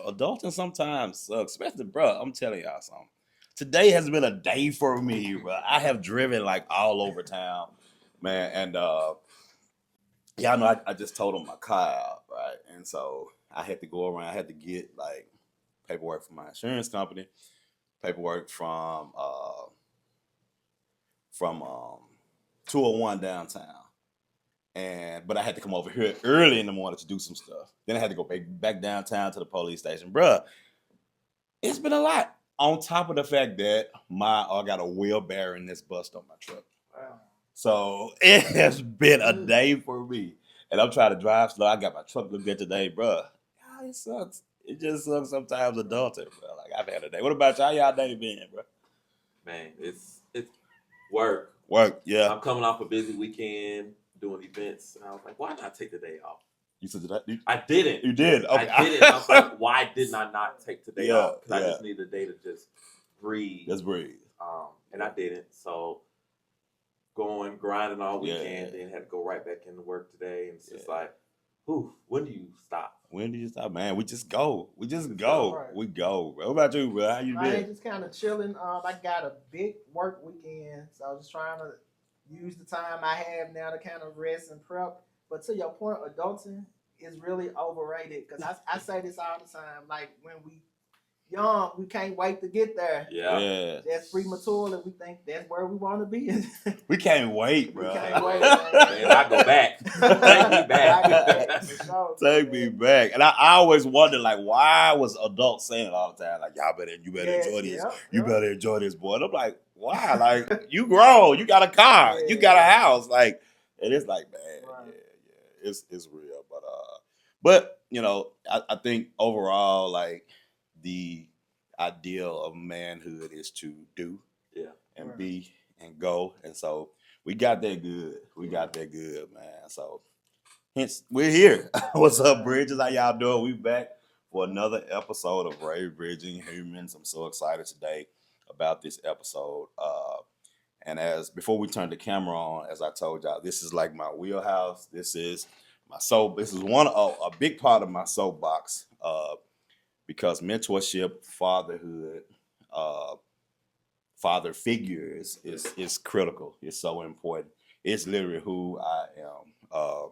adulting sometimes sucks, especially, bro. I'm telling y'all something. Today has been a day for me, bro. I have driven like all over town, man, and y'all know I just totaled my car out, right? And so I had to go around. I had to get like paperwork from my insurance company, paperwork from 201 downtown. But I had to come over here early in the morning to do some stuff. Then I had to go back downtown to the police station. Bruh, it's been a lot. On top of the fact that I got a wheel bearing that's bust on my truck. Wow. So it has been a day for me. And I'm trying to drive slow. I got my truck looked at today, bruh. Yeah, it sucks. It just sucks sometimes adulting, bro. Like I've had a day. What about y'all? Y'all day been, bro? Man, it's work. Work, yeah. I'm coming off a busy weekend doing events, and I was like, why not take the day off? You said that? I didn't. You did? Okay. I didn't. I was like, why did I not take today Yeah, off? Because yeah. I just needed a day to just breathe. Just breathe. And I didn't. So grinding all weekend, then had to go right back into work today. And it's just like, whew, when do you stop? When do you stop, man? We just go. We just go. Right. We go, bro. What about you, bro? How you I been? ain't just kind of chilling. I got a big work weekend, so I was just trying to use the time I have now to kind of rest and prep. But to your point, adulting is really overrated because I say this all the time. Like when we young, we can't wait to get there. Yeah. That's premature, and we think that's where we want to be. We can't wait, bro. We can't wait, man. And I go back. Take me back. For sure. Take me back. And I always wonder, like, why was adults saying it all the time? Like, you better enjoy this. You better enjoy this, boy. And I'm like, why? Like, you grown. You got a car. You got a house. Like, and it's like, man, Right. It's real. But you know, I think overall, like, the ideal of manhood is to do and be and go. And so we got that good. We got that good, man. So hence we're here. What's up, Bridges? How y'all doing? We back for another episode of Brave Bridging Humans. I'm so excited today about this episode. And before we turn the camera on, as I told y'all, this is like my wheelhouse. This is my soap. This is a big part of my soapbox. Because mentorship, fatherhood, father figures is critical. It's so important. It's literally who I am.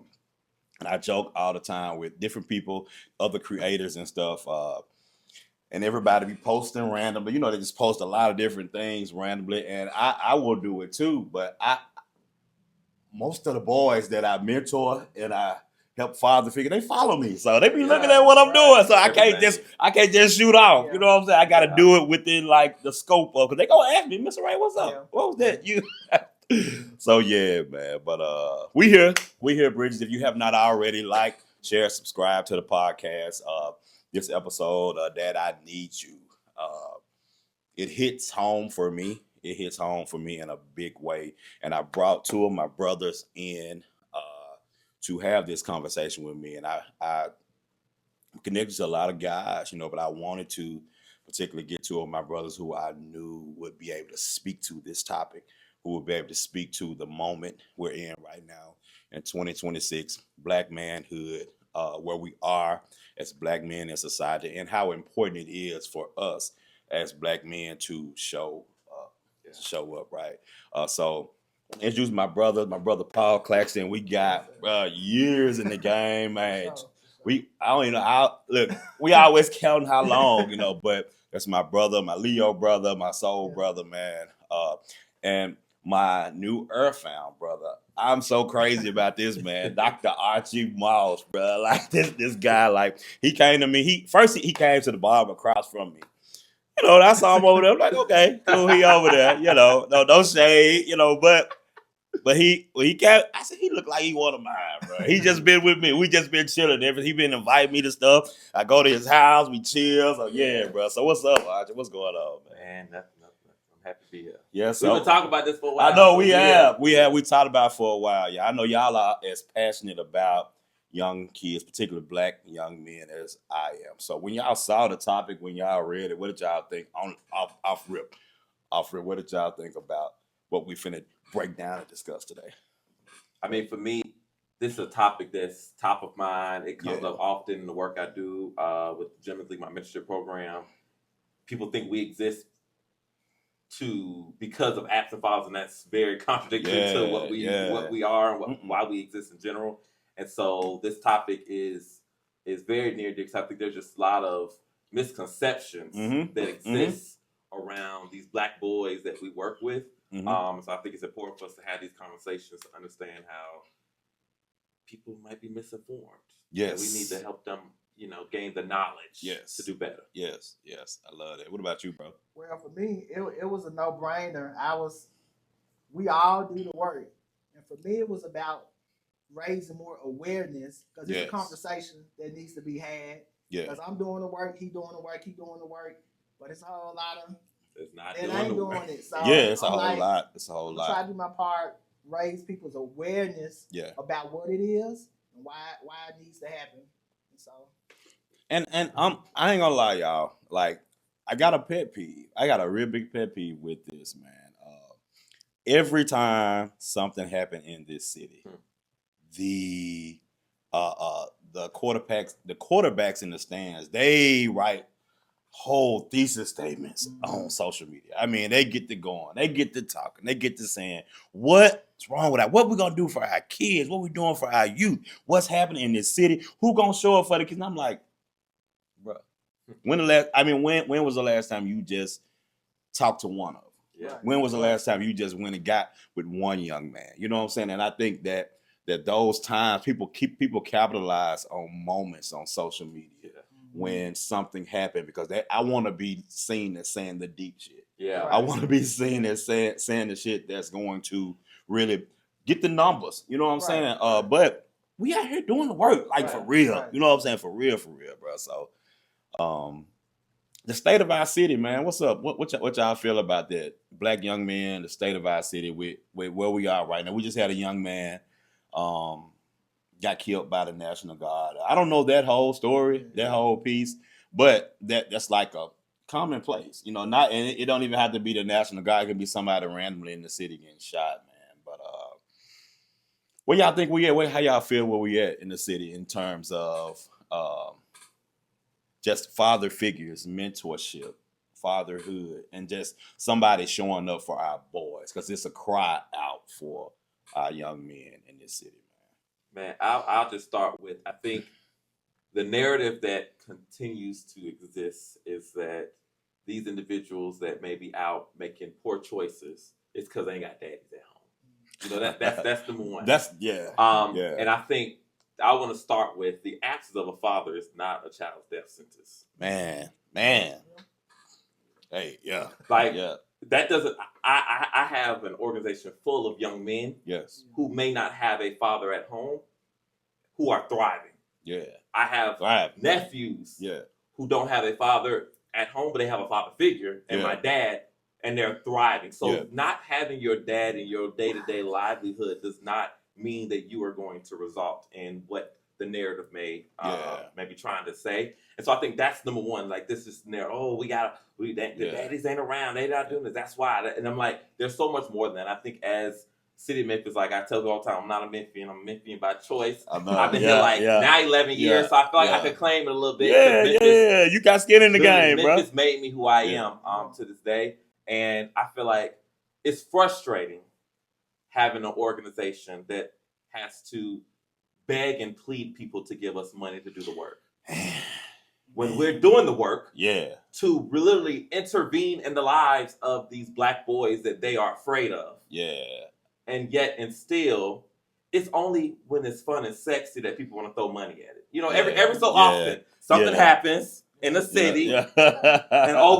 And I joke all the time with different people, other creators and stuff. And everybody be posting randomly. You know, they just post a lot of different things randomly. And I will do it too. But most of the boys that I mentor and I help father figure, they follow me. So they be looking at what I'm doing. So I can't just shoot off. You know what I'm saying? I gotta do it within like the scope of, because they gonna ask me, Mr. Ray, what's up? What was that? You So yeah, man. But we here, Bridges. If you have not already, like, share, subscribe to the podcast. This episode, Dad, I Need You. It hits home for me. It hits home for me in a big way. And I brought two of my brothers in to have this conversation with me. And I connected to a lot of guys, you know, but I wanted to particularly get two of my brothers who I knew would be able to speak to this topic, who would be able to speak to the moment we're in right now in 2026, Black manhood, where we are as Black men in society, and how important it is for us as Black men to show up, right? So introduce my brother Paul Claxton. We got years in the game, man. We always counting how long, you know, but that's my brother, my Leo brother, my soul brother, man. And my new earthbound brother. I'm so crazy about this, man. Dr. Archie Moss, bro. Like this guy, like, he came to me. He came to the bar across from me. You know, I saw him over there. I'm like, okay, cool, he over there. You know, no shade, you know, but he came. I said, he looked like he one of mine, bro. He just been with me. We just been chilling. He been inviting me to stuff. I go to his house, we chill. So yeah, bro. So what's up, Archie?Hat's going on, man? Man, nothing. I'm happy to be here. Yeah, so we've been talking about this for a while. I know we have. We talked about it for a while. Yeah, I know y'all are as passionate about young kids, particularly Black young men, as I am. So when y'all saw the topic, when y'all read it, what did y'all think off rip? What did y'all think about what we finna break down and discuss today? I mean, for me, this is a topic that's top of mind. It comes Yeah. up often in the work I do with Gym League, my mentorship program. People think we exist because of absent fathers, and that's very contradictory to what we are and why we exist in general. And so this topic is very near dear, because I think there's just a lot of misconceptions that exist around these black boys that we work with. So I think it's important for us to have these conversations to understand how people might be misinformed. Yes. And we need to help them, gain the knowledge to do better. Yes. I love that. What about you, bro? Well, for me, it was a no-brainer. We all do the work. And for me, it was about raising more awareness, because it's a conversation that needs to be had. Yeah. Because I'm doing the work, he doing the work, but it's a whole lot of it's not and I ain't doing it. So it's a I'm whole lot. It's a whole lot. Try to do my part, raise people's awareness about what it is and why it needs to happen. And so And I ain't gonna lie, y'all. Like, I got a pet peeve. I got a real big pet peeve with this, man. Every time something happened in this city, the quarterbacks in the stands, they write whole thesis statements on social media. I mean, they get to going, they get to talking, they get to saying what's wrong with that, what we gonna do for our kids, what we doing for our youth, what's happening in this city, who gonna show up for the kids. And I'm like, bro, when was the last time you just talked to one of them? Yeah. When was the last time you just went and got with one young man? You know what I'm saying? And I think that those times people capitalize on moments on social media when something happened, because I want to be seen as saying the deep shit. Yeah. I want to be seen as saying the shit that's going to really get the numbers. You know what I'm saying? But we out here doing the work, like for real. Right. You know what I'm saying? For real, bro. So, the state of our city, man. What's up? What y'all feel about that? Black young men, the state of our city, with where we are right now. We just had a young man got killed by the National Guard. I don't know that whole story, that whole piece, but that's like a commonplace. Not, and it don't even have to be the National Guard. It can be somebody randomly in the city getting shot, man. But where y'all think we at? How y'all feel where we at in the city in terms of just father figures, mentorship, fatherhood, and just somebody showing up for our boys, because it's a cry out for our young men in this city, man. I'll just start with, I think the narrative that continues to exist is that these individuals that may be out making poor choices, it's because they ain't got daddies at home. That's number one. And I think I want to start with the absence of a father is not a child's death sentence. Man. Hey, yeah. That doesn't. I have an organization full of young men, who may not have a father at home, who are thriving. Yeah. I have nephews, who don't have a father at home, but they have a father figure, and my dad, and they're thriving. So not having your dad in your day-to-day livelihood does not mean that you are going to result in what the narrative may be trying to say. And so I think that's number one. Like, this is narrative. The daddies ain't around. They not doing this. That's why. And I'm like, there's so much more than that. I think as city of Memphis, like I tell you all the time, I'm not a Memphian. I'm a Memphian by choice. I've been here now 11 years, so I feel like I could claim it a little bit. You got skin in the game, bro. Memphis made me who I am to this day. And I feel like it's frustrating having an organization that has to beg and plead people to give us money to do the work. When we're doing the work, to literally intervene in the lives of these black boys that they are afraid of. And yet, and still, it's only when it's fun and sexy that people want to throw money at it. Every so often, something happens in the city, and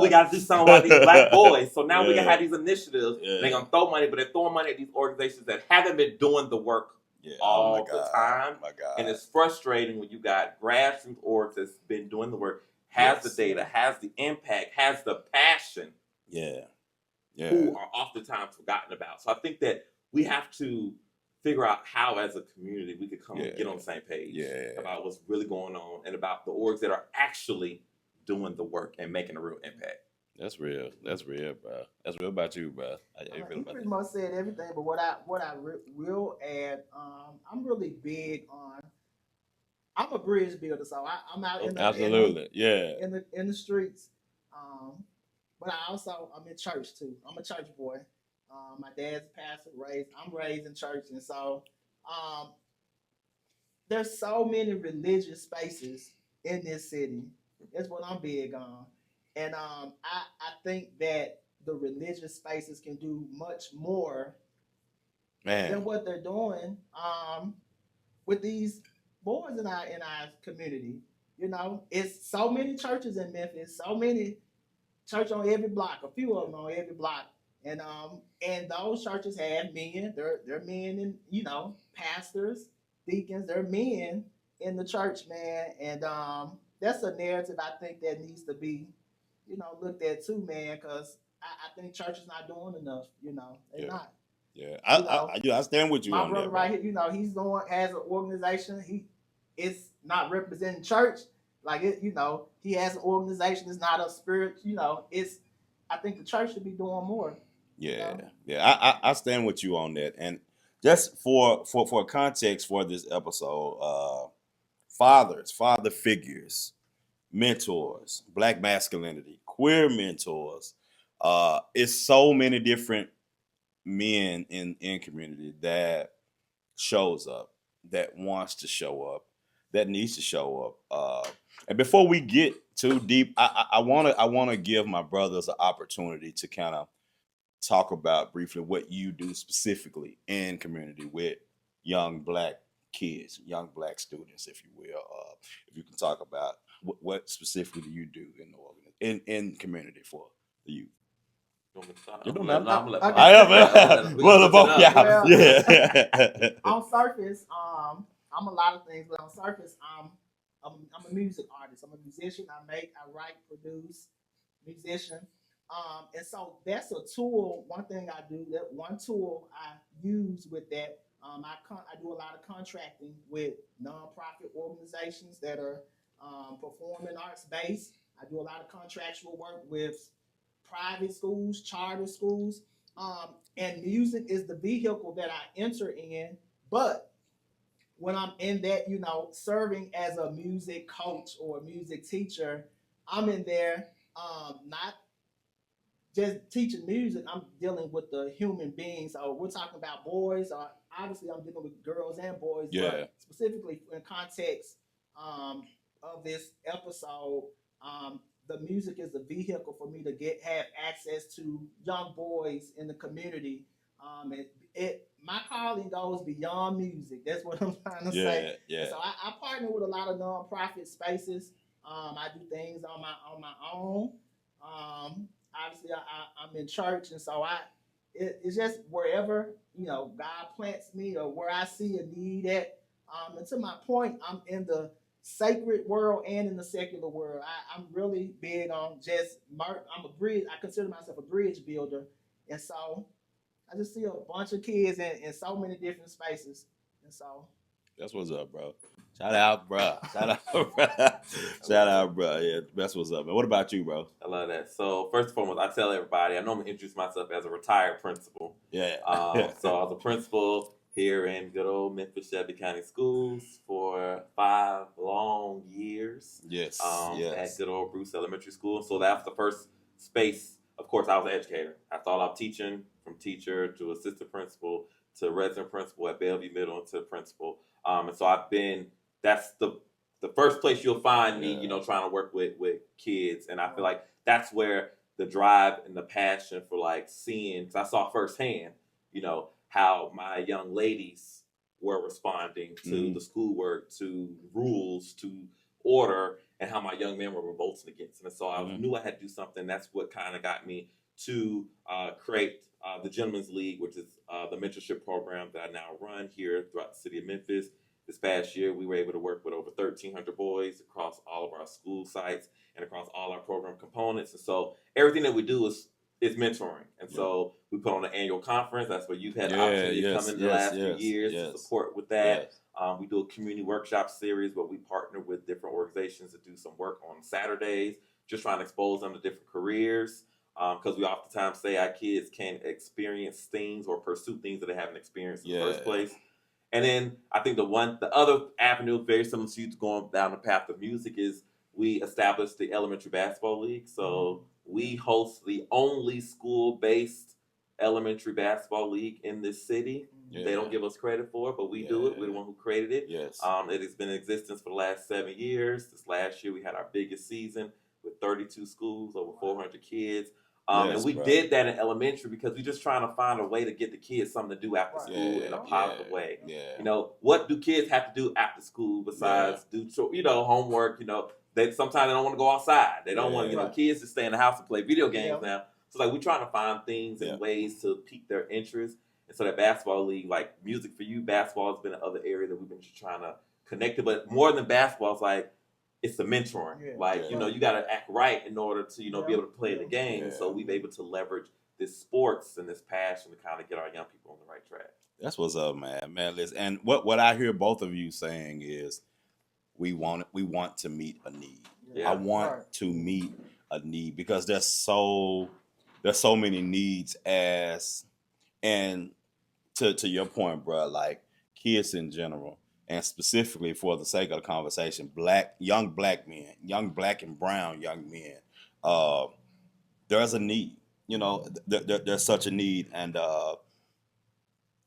we got to do something about these black boys. So now we can have these initiatives. They're going to throw money, but they're throwing money at these organizations that haven't been doing the work all the time. And it's frustrating when you got grassroots orgs that's been doing the work, has the data, has the impact, has the passion, who are oftentimes forgotten about. So I think that we have to figure out how, as a community, we could come and get on the same page about what's really going on and about the orgs that are actually doing the work and making a real impact. That's real. That's real, bro. That's real about you, bro. How you feel He about pretty that? much said everything, but will add, I'm really big on. I'm a bridge builder, so I'm out in Absolutely. Yeah. the streets. But I'm in church too. I'm a church boy. My dad's a pastor. I'm raised in church, and so um, there's so many religious spaces in this city. That's what I'm big on, and I think that the religious spaces can do much more than Man. what they're doing with these boys in our community. You know, it's so many churches in Memphis, so many church on every block, a few of them on every block, and those churches have men. They're men, and pastors, deacons. They're men in the church, man, and that's a narrative I think that needs to be, looked at too, man, because I think church is not doing enough. They're Yeah. not. Yeah. You know, I stand with you my on brother that, bro. right here, he's going as an organization. It's not representing church. Like he has an organization. It's not a spirit. It's. I think the church should be doing more. Yeah. Yeah. I stand with you on that. And just for context for this episode, father figures, mentors, black masculinity, queer mentors. It's so many different men in community that shows up, that wants to show up, that needs to show up. And before we get too deep, I wanna give my brothers an opportunity to kind of talk about briefly what you do specifically in community with young black kids, young black students, if you will. If you can talk about what specifically do you do in the in community for the youth. You want me to start? You don't I'm know. gonna let Okay. I am. we Well, the gonna both, switch it up. yeah. On surface, I'm a lot of things, but on surface, I'm a music artist. I'm a musician. I write, produce, musician. And so that's a tool. One thing I do, that one tool I use with that, I do a lot of contracting with nonprofit organizations that are performing arts based. I do a lot of contractual work with private schools, charter schools, and music is the vehicle that I enter in. But when I'm in that, serving as a music coach or a music teacher, I'm in there not just teaching music. I'm dealing with the human beings. So we're talking about boys. Obviously, I'm dealing with girls and boys. Yeah. But specifically in context um, of this episode, the music is the vehicle for me to have access to young boys in the community. My calling goes beyond music. That's what I'm trying to say. Yeah. And so I partner with a lot of nonprofit spaces. I do things on my own. Obviously, I'm in church, and so it's just wherever God plants me or where I see a need at. And to my point, I'm in the sacred world and in the secular world. I'm really big on I'm a bridge. I consider myself a bridge builder, and so I just see a bunch of kids in so many different spaces, and so That's what's up, bro. Shout out, bro. Shout out, bro. Shout out, bro. Yeah, that's what's up, man. What about you, bro? I love that. So first and foremost, I tell everybody I normally introduce myself as a retired principal. Yeah. So I was a principal here in good old Memphis Shelby County Schools for 5 long years. Yes. At good old Bruce Elementary School. So that was the first space. Of course, I was an educator. I thought of teaching from teacher to assistant principal to resident principal at Bellevue Middle and to principal. And so that's the first place you'll find me, trying to work with kids. And I feel like that's where the drive and the passion for like seeing, because I saw firsthand, how my young ladies were responding to the schoolwork, to rules, to order, and how my young men were revolting against it. And so I knew I had to do something. That's what kind of got me to create the Gentlemen's League, which is the mentorship program that I now run here throughout the city of Memphis. This past year, we were able to work with over 1,300 boys across all of our school sites and across all our program components. And so everything that we do is mentoring. And so we put on an annual conference. That's where you've had the opportunity to come in the last few years to support with that. We do a community workshop series where we partner with different organizations to do some work on Saturdays, just trying to expose them to different careers. because we oftentimes say our kids can't experience things or pursue things that they haven't experienced in the first place. And then I think the other avenue, very similar to you going down the path of music, is we established the elementary basketball league. So we host the only school-based elementary basketball league in this city. Yeah. They don't give us credit for it, but we do it. We're the one who created it. Yes. It has been in existence for the last 7 years. This last year we had our biggest season with 32 schools, over 400 kids. And we did that in elementary because we're just trying to find a way to get the kids something to do after school in a positive way. Yeah. You know, what do kids have to do after school besides do, homework? You know, sometimes they don't want to go outside. They don't want, kids to stay in the house and play video games now. So like we're trying to find things and ways to pique their interest. And so that basketball league, like Music for You, basketball has been another area that we've been trying to connect to. But more than basketball, it's like it's the mentoring. Yeah. You got to act right in order to, be able to play the game. Yeah. So we've been able to leverage this sports and this passion to kind of get our young people on the right track. That's what's up, man. Listen, and what I hear both of you saying is we want to meet a need. Yeah. I want to meet a need because there's so many needs and to your point, bro, like kids in general, and specifically for the sake of the conversation, young black men, young black and brown young men, there's a need. There's such a need, and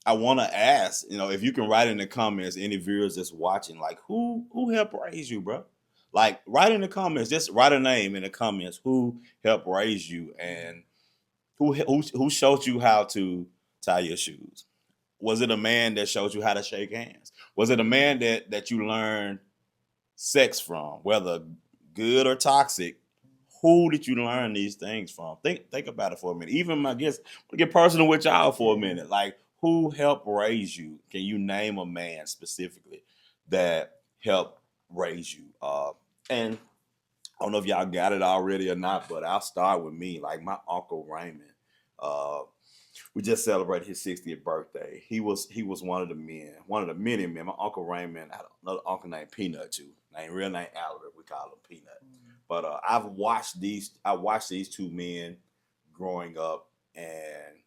I want to ask, if you can write in the comments, any viewers that's watching, like who helped raise you, bro? Like write in the comments, just write a name in the comments. Who helped raise you, and who showed you how to tie your shoes? Was it a man that showed you how to shake hands? Was it a man that you learned sex from, whether good or toxic? Who did you learn these things from? Think about it for a minute. Even I guess we'll get personal with y'all for a minute. Like who helped raise you? Can you name a man specifically that helped raise you? And I don't know if y'all got it already or not, but I'll start with me. Like my Uncle Raymond. We just celebrated his 60th birthday. He was one of the many men. My Uncle Raymond, I had another uncle named Peanut too. Real name Albert. We call him Peanut. But I watched these two men growing up, and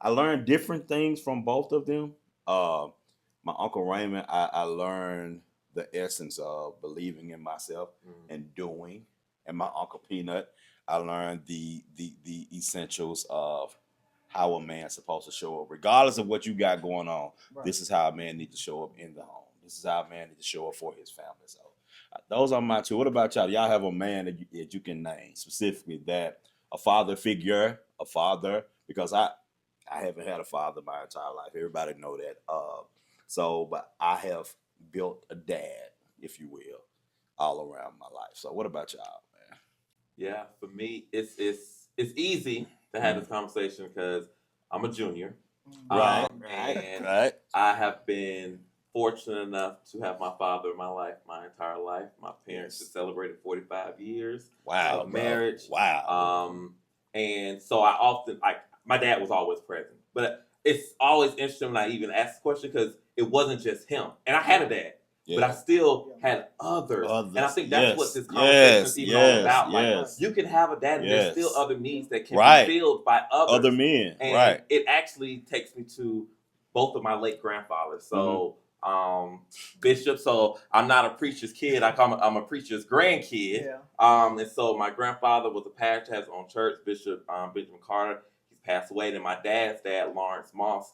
I learned different things from both of them. My Uncle Raymond, I learned the essence of believing in myself and doing. And my Uncle Peanut, I learned the essentials of how a man's supposed to show up, regardless of what you got going on. Right. This is how a man needs to show up in the home. This is how a man needs to show up for his family. So those are my two. What about y'all? Y'all have a man that you can name specifically, that a father figure, because I haven't had a father my entire life. Everybody know that. But I have built a dad, if you will, all around my life. So what about y'all, man? Yeah, for me, it's easy to have this conversation because I'm a junior. Right. I have been fortunate enough to have my father in my life my entire life. My parents just celebrated 45 years of marriage. Wow. And so I often, my dad was always present. But it's always interesting when I even ask the question because it wasn't just him. And I had a dad. Yeah. But I still had others. And I think that's what this conversation is even all about. Like, you can have a dad and there's still other needs that can be filled by others. Other men. And it actually takes me to both of my late grandfathers. So Bishop, so I'm not a preacher's kid. I'm a preacher's grandkid. Yeah. And so my grandfather was a pastor, has his own church, Bishop Benjamin Carter. He's passed away. And my dad's dad, Lawrence Moss.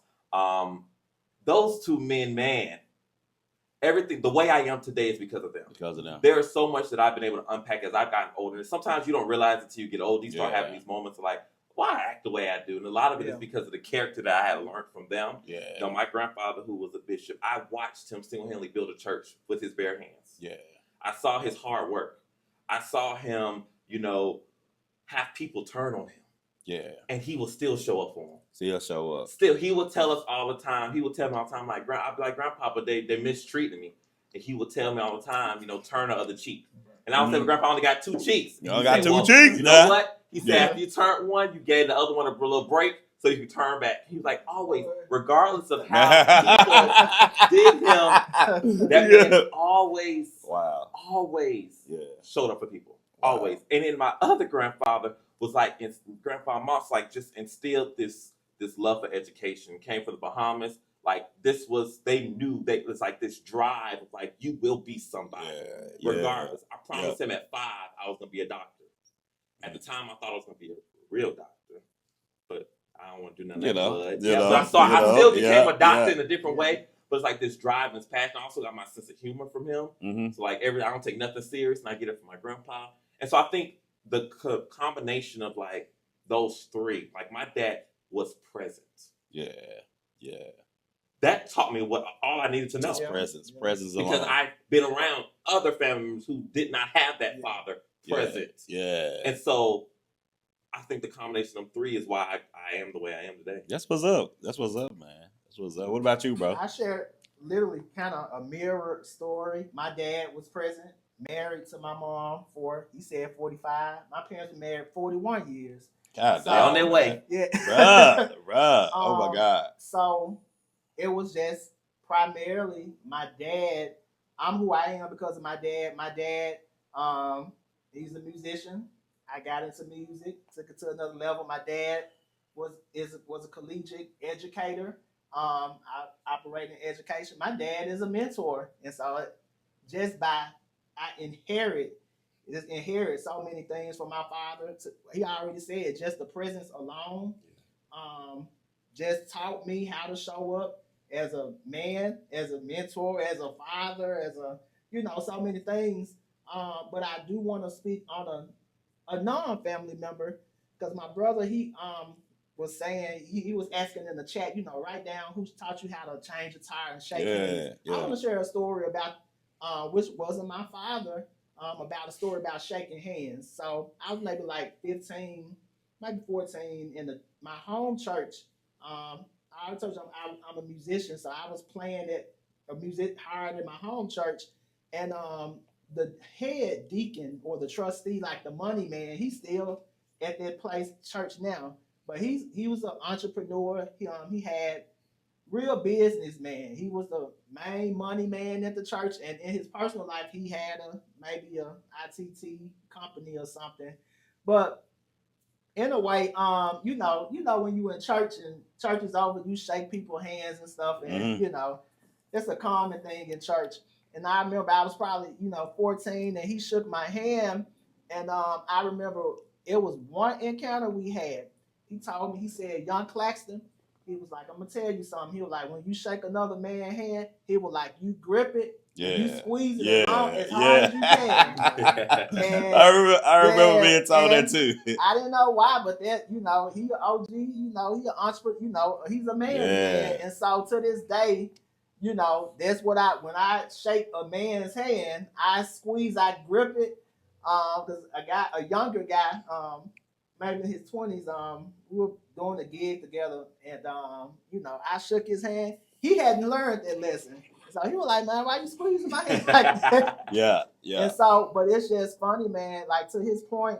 Those two men, man. Everything, the way I am today is because of them. There is so much that I've been able to unpack as I've gotten older. And sometimes you don't realize it until you get older. You start having these moments of like, why I act the way I do? And a lot of it is because of the character that I had learned from them. Yeah. My grandfather, who was a bishop, I watched him single-handedly build a church with his bare hands. Yeah. I saw his hard work. I saw him, have people turn on him. Yeah. And he will still show up for them. Still, he will tell us all the time. He will tell me all the time, I'd be like, Grandpapa, they mistreated me. And he would tell me all the time, turn the other cheek. And I would say, Grandpa only got 2 cheeks. You only got 2 cheeks? You know what? He said, after you turned one, you gave the other one a little break so you could turn back. He was like, always, regardless of how people did him, that man always showed up for people. always. And then my other grandfather was like, Grandpa Moss, like just instilled this love for education. Came from the Bahamas. Like they knew that it was like this drive of like, you will be somebody, regardless. I promised him at 5 I was gonna be a doctor. At the time, I thought I was gonna be a real doctor, but I don't want to do nothing like blood. So I still became a doctor in a different way. But it's like this drive and this passion. I also got my sense of humor from him. Mm-hmm. So like I don't take nothing serious, and I get it from my grandpa. And so I think the combination of like those three, like my dad was present. Yeah. That taught me all I needed to know. Presence Because alone. I've been around other family members who did not have that father present. Yeah. And so I think the combination of three is why I am the way I am today. That's what's up, man. That's what's up. What about you, bro? I shared literally kind of a mirror story. My dad was present, married to my mom for, he said 45. My parents were married 41 years. God, they're on their way. Yeah. Bruh. Oh my God. So it was just primarily my dad. I'm who I am because of my dad. My dad, he's a musician. I got into music, took it to another level. My dad was a collegiate educator. I operate in education. My dad is a mentor, and so I inherit so many things from my father. He already said just the presence alone, just taught me how to show up as a man, as a mentor, as a father, as a so many things. But I do want to speak on a non-family member because my brother he was saying he was asking in the chat, write down who taught you how to change a tire and shake hands. I want to share a story about which wasn't my father, about a story about shaking hands. So I was maybe like 15, maybe 14 in my home church. I told you I'm a musician, so I was playing at a music hired in my home church, and the head deacon or the trustee, like the money man, he's still at that place church now. But he was an entrepreneur. He had real businessman. He was the main money man at the church, and in his personal life, he had maybe a ITT company or something. But in a way, when you in church and church is over, you shake people's hands and stuff, and it's a common thing in church. And I remember I was probably 14, and he shook my hand, and I remember it was one encounter we had. He told me, he said, "Young Claxton," he was like, "I'm gonna tell you something." He was like, "When you shake another man's hand," he was like, "You grip it, you squeeze it as hard as you can." And I remember being told that too. I didn't know why, but that he an OG, he an entrepreneur, he's a man. And so to this day, that's what when I shake a man's hand, I squeeze, I grip it. Because a younger guy, maybe in his 20s, we were doing a gig together, and I shook his hand. He hadn't learned that lesson, so he was like, "Man, why you squeezing my hand like that?" Yeah. And so, but it's just funny, man. Like to his point,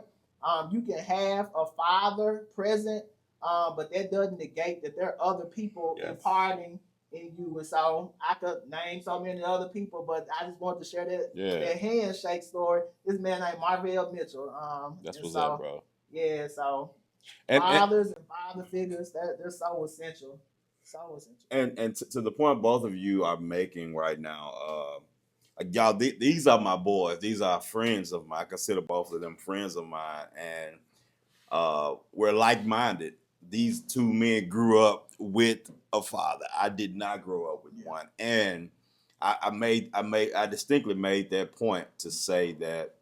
you can have a father present, but that doesn't negate that there are other people imparting in you. And so I could name so many other people, but I just wanted to share that handshake story. This man named Marvell Mitchell. That's what's up, bro. Yeah, so fathers and father figures, they're so essential. So essential. And to the point both of you are making right now, y'all, these are my boys. These are friends of mine. I consider both of them friends of mine, and we're like-minded. These two men grew up with a father. I did not grow up with one, and I distinctly made that point to say that,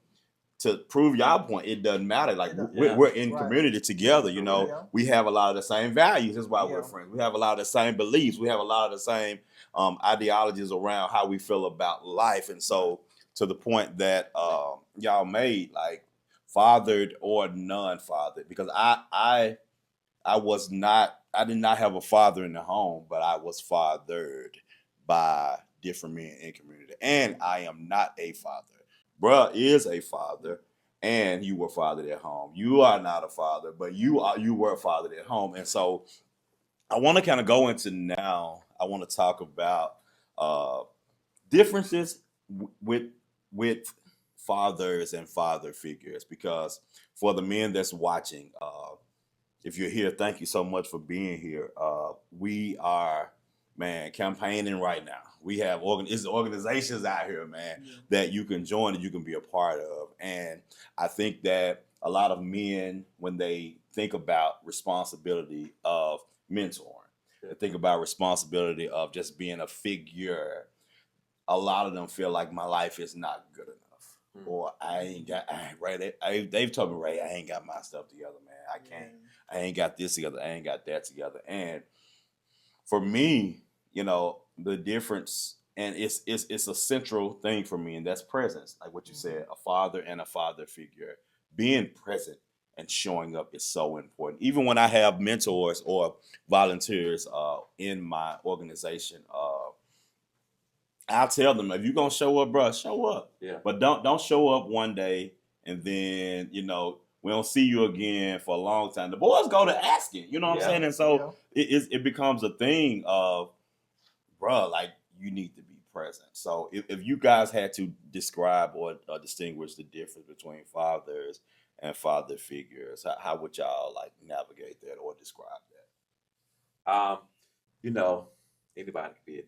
to prove y'all point, it doesn't matter. Like we're in community together. We have a lot of the same values. That's why we're friends. We have a lot of the same beliefs. We have a lot of the same ideologies around how we feel about life. And so, to the point that y'all made, like fathered or non-fathered, because I did not have a father in the home, but I was fathered by different men in community, and I am not a father. Bruh is a father, and you were fathered at home. You are not a father, but you were fathered at home. And so I want to kind of go into now, I want to talk about differences with fathers and father figures, because for the men that's watching, if you're here, thank you so much for being here. We are, man, campaigning right now. We have organizations out here, man, that you can join and you can be a part of. And I think that a lot of men, when they think about responsibility of mentoring, they think about responsibility of just being a figure, a lot of them feel like my life is not good enough. Or they've told me, Ray, I ain't got my stuff together, man. I ain't got this together. I ain't got that together. And for me, the difference, and it's a central thing for me, and that's presence. Like what you said, a father and a father figure. Being present and showing up is so important. Even when I have mentors or volunteers in my organization, I'll tell them, if you're gonna show up, bro, show up. Yeah. But don't show up one day and then, we don't see you again for a long time. The boys go to asking, you know what I'm saying? And so it becomes a thing of, bro, like, you need to be present. So if you guys had to describe or distinguish the difference between fathers and father figures, how would y'all like navigate that or describe that? Anybody can be a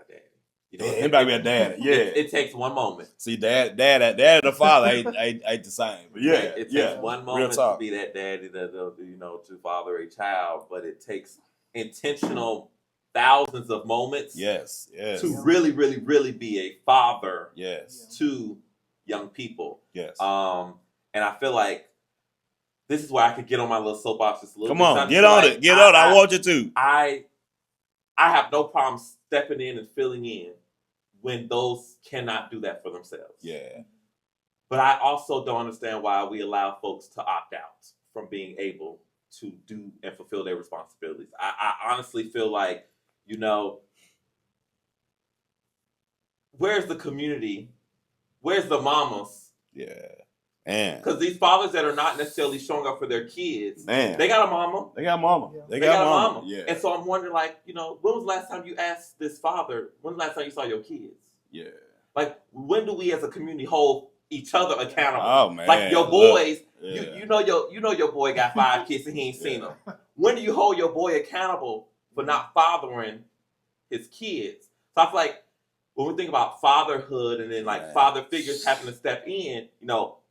daddy. Anybody be a dad. Yeah. It takes one moment. See, dad and the father ain't the same. But yeah, it takes one moment to be that daddy to father a child, but it takes intentional thousands of moments. Yes. To really, really, really be a father. Yes. To young people. Yes. And I feel like this is where I could get on my little soapbox just a little bit. Come on, get on it. Get on it. I want you to. I have no problem stepping in and filling in when those cannot do that for themselves. Yeah. But I also don't understand why we allow folks to opt out from being able to do and fulfill their responsibilities. I honestly feel like, where's the community? Where's the mamas? Yeah. Because these fathers that are not necessarily showing up for their kids, man, they got a mama. They got mama. Yeah. They got a mama. Yeah. And so I'm wondering, when was the last time you asked this father, when was the last time you saw your kids? Yeah. Like, when do we as a community hold each other accountable? Oh, man. Like your boys, yeah. you know your boy got 5 kids and he ain't seen them. When do you hold your boy accountable for not fathering his kids? So I feel like when we think about fatherhood and then father figures having to step in,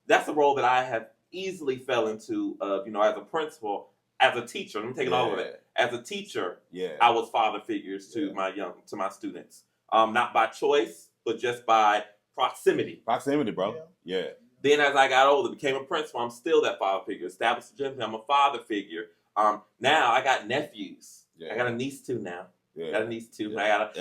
that's a role that I have easily fell into, as a principal, as a teacher. Let me take it all of it. As a teacher, I was father figures to my students. Not by choice, but just by proximity. Proximity, bro. Yeah. Then as I got older, became a principal, I'm still that father figure. Established a gym, I'm a father figure. Now I got nephews. I got a niece too now. Yeah. Got a niece too. I got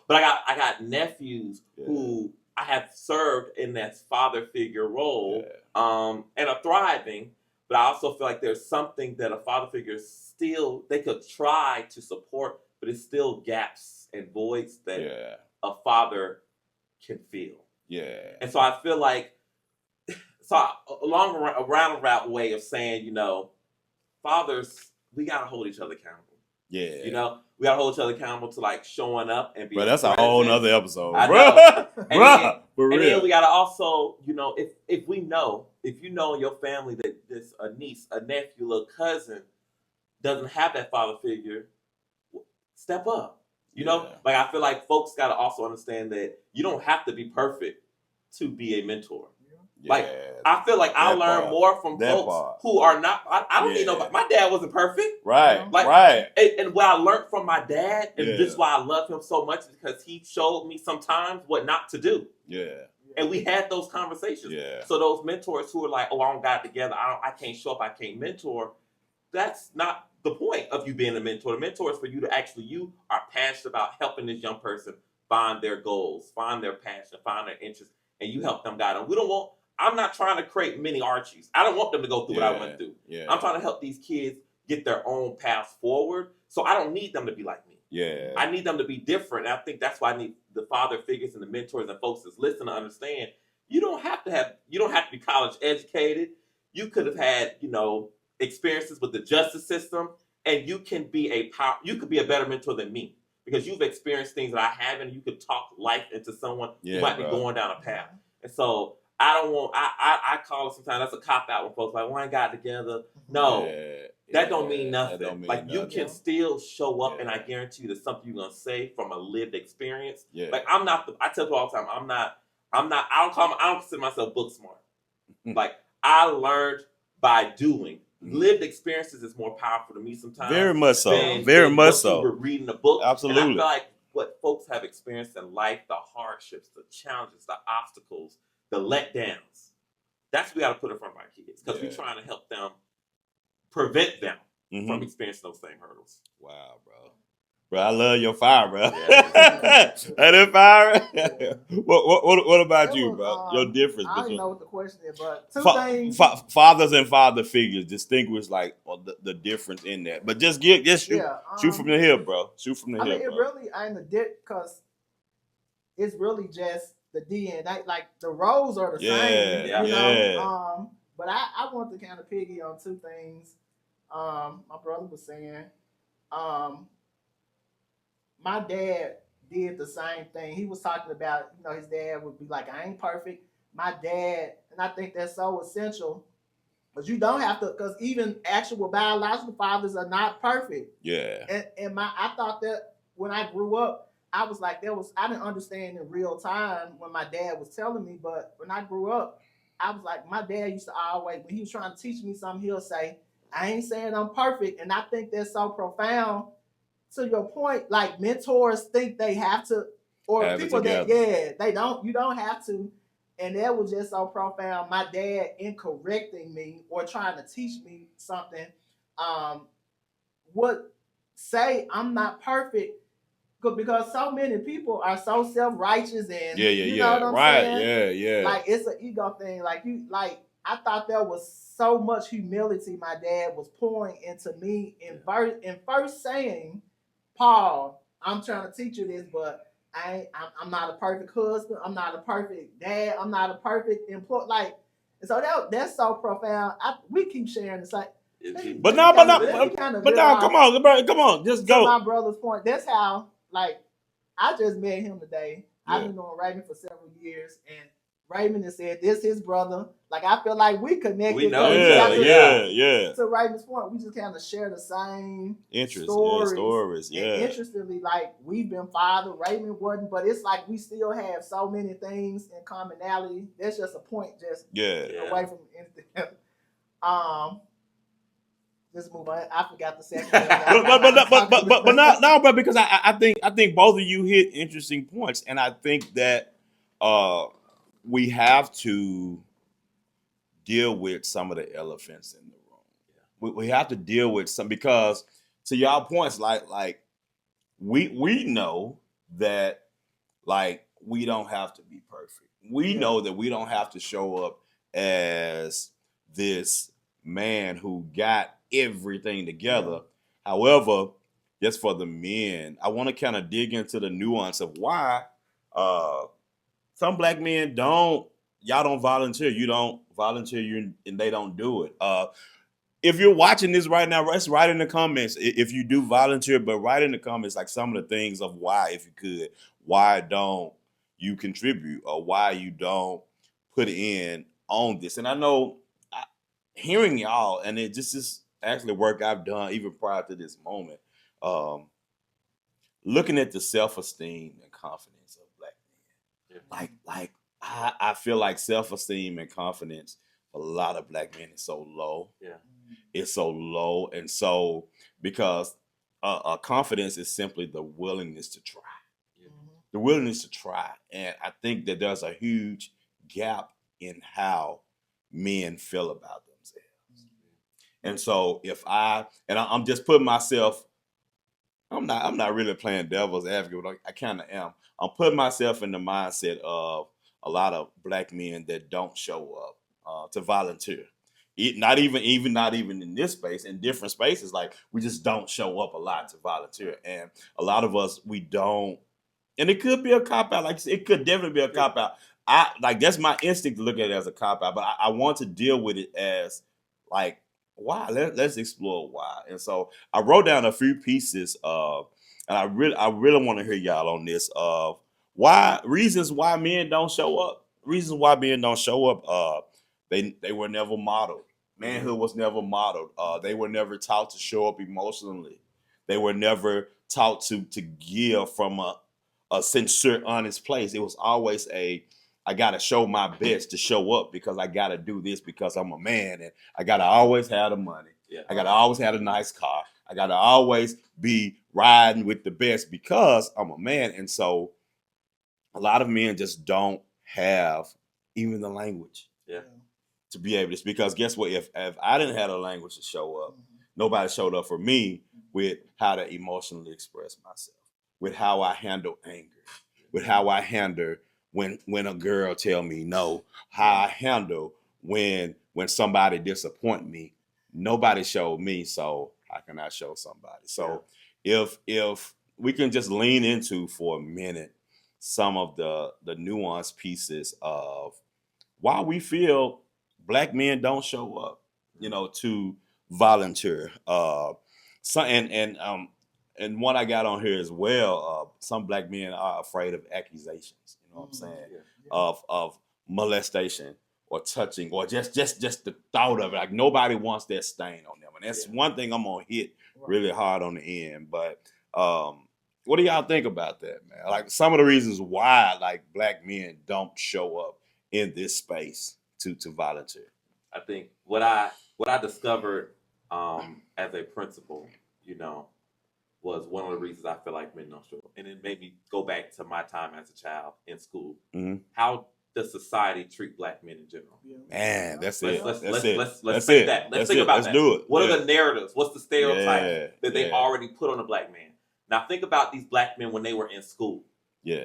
but I got nephews who I have served in that father figure role, and are thriving. But I also feel like there's something that a father figure they could try to support, but it's still gaps and voids that a father can fill. Yeah. And so I feel like, a roundabout way of saying, fathers, we gotta hold each other accountable. Yeah. We gotta hold each other accountable to showing up and be. But that's a whole nother episode, bro. And then we gotta also, if you know in your family that there's a niece, a nephew, a cousin doesn't have that father figure, step up. I feel like folks gotta also understand that you don't have to be perfect to be a mentor. I feel like I learn more from folks who are not. I don't need nobody. My dad wasn't perfect. Right. And what I learned from my dad, and this is why I love him so much, because he showed me sometimes what not to do. Yeah. And we had those conversations. Yeah. So those mentors who are like, "Oh, I don't got it together. I can't show up. I can't mentor." That's not the point of you being a mentor. The mentor is for you to you are passionate about helping this young person find their goals, find their passion, find their interest, and you help them guide them. I'm not trying to create mini Archies. I don't want them to go through what I went through. Yeah. I'm trying to help these kids get their own paths forward. So I don't need them to be like me. Yeah. I need them to be different. And I think that's why I need the father figures and the mentors and folks that's listening to understand you don't have to be college educated. You could have had, experiences with the justice system, and you can be a better mentor than me, because you've experienced things that I haven't. You could talk life into someone who might be going down a path. And so I don't want. I call it sometimes that's a cop out when folks like, "Well, I ain't got together." No, that don't mean nothing. That don't mean like you nothing. can still show up, and I Yeah. guarantee you, there's something you're gonna say from a lived experience. Yeah. Like I'm not. I tell people all the time, I'm not. I don't consider myself book smart. Like I learned by doing. Lived experiences is more powerful to me sometimes. Very much so. Than Very much what so. You were reading a book. Absolutely. And I feel like what folks have experienced in life, the hardships, the challenges, the obstacles, the letdowns. That's what we got to put in front of our kids because we're trying to help them prevent them from experiencing those same hurdles. Wow, bro. Bro, I love your fire, bro. Yeah. That fire. What about you, bro? Your difference I don't between know what the question is, but two things. Fathers and father figures, distinguish like the difference in that. But just shoot from the hip, bro. Shoot from the hip. It really ain't a dip because it's really just the DNA. Like the roles are the same. You know? But I want to kind of piggy on two things. My brother was saying, my dad did the same thing. He was talking about, his dad would be like, I ain't perfect. My dad, and I think that's so essential, because you don't have to, because even actual biological fathers are not perfect. Yeah. And I thought that when I grew up, I was like, I didn't understand in real time when my dad was telling me, but when I grew up, I was like, my dad used to always, when he was trying to teach me something, he'll say, I ain't saying I'm perfect. And I think that's so profound. To your point, like mentors think they have to, or have people that, they don't, you don't have to. And that was just so profound. My dad, in correcting me or trying to teach me something, would say I'm not perfect because so many people are so self-righteous and you know what I'm saying? Yeah. Like it's an ego thing. I thought there was so much humility my dad was pouring into me in first saying, Paul, I'm trying to teach you this, but I'm not a perfect husband. I'm not a perfect dad. I'm not a perfect employee. Like, so that's so profound. We keep sharing this. Like, come on, just go. To my brother's point, that's how. Like, I just met him today. I've been knowing Raymond for several years, and Raymond has said this his brother. Like, I feel like we connected. We know yeah. To Raymond's point, we just kind of share the same stories. And interestingly, like, we've been fathered. Raymond wasn't, but it's like we still have so many things in commonality. That's just a point, just away from anything. Let's move on. I forgot the second. but no, bro, because I think both of you hit interesting points, and I think that we have to deal with some of the elephants in the room. We have to deal with some, because to y'all points, like we know that, like, we don't have to be perfect. We know that we don't have to show up as this man who got everything together. However, just for the men, I want to kind of dig into the nuance of why some black men don't volunteer. You don't volunteer, and they don't do it. If you're watching this right now, write in the comments if you do volunteer, but write in the comments like some of the things of why, if you could, why don't you contribute, or why you don't put in on this. And I know hearing y'all, and it just is actually work I've done even prior to this moment, looking at the self-esteem and confidence of black men. Like I feel like self-esteem and confidence for a lot of black men is so low. Yeah. It's so low. And so, because confidence is simply the willingness to try. The willingness to try. And I think that there's a huge gap in how men feel about themselves. And so I'm just putting myself, I'm not really playing devil's advocate, but I kind of am. I'm putting myself in the mindset of a lot of black men that don't show up to volunteer. Not even in this space, in different spaces, like we just don't show up a lot to volunteer. And a lot of us, we don't, and it could be a cop-out. Like, it could definitely be a cop-out. That's my instinct to look at it as a cop-out, but I want to deal with it as, like, why? Let's explore why. And so I wrote down a few pieces and I really want to hear y'all on this of reasons why men don't show up. reasons why men don't show up, they were never modeled. Manhood was never modeled. They were never taught to show up emotionally. They were never taught to give from a sincere, honest place. It was always I gotta show my best to show up because I gotta do this because I'm a man and I gotta always have the money. Yeah. I gotta always have a nice car. I gotta always be riding with the best because I'm a man. And so a lot of men just don't have even the language Yeah. to be able to, because guess what? If I didn't have a language to show up, nobody showed up for me with how to emotionally express myself, with how I handle anger, with how I handle when a girl tell me no, how I handle when somebody disappoint me. Nobody showed me, so how can I show somebody? So if we can just lean into for a minute some of the nuanced pieces of why we feel Black men don't show up, to volunteer. And what I got on here as well, some Black men are afraid of accusations. You know what I'm saying? Of molestation or touching or just the thought of it. Like nobody wants that stain on them, and that's one thing I'm gonna hit really hard on the end. But what do y'all think about that, man? Like some of the reasons why like Black men don't show up in this space to volunteer. I think what I discovered as a principal, was one of the reasons I feel like men don't show up. And it made me go back to my time as a child in school. Mm-hmm. How does society treat Black men in general? Man, that's it. Let's think that. Let's think about that. Let's do it. What are the narratives? What's the stereotype that they yeah. already put on a Black man? Now think about these Black men when they were in school. Yeah.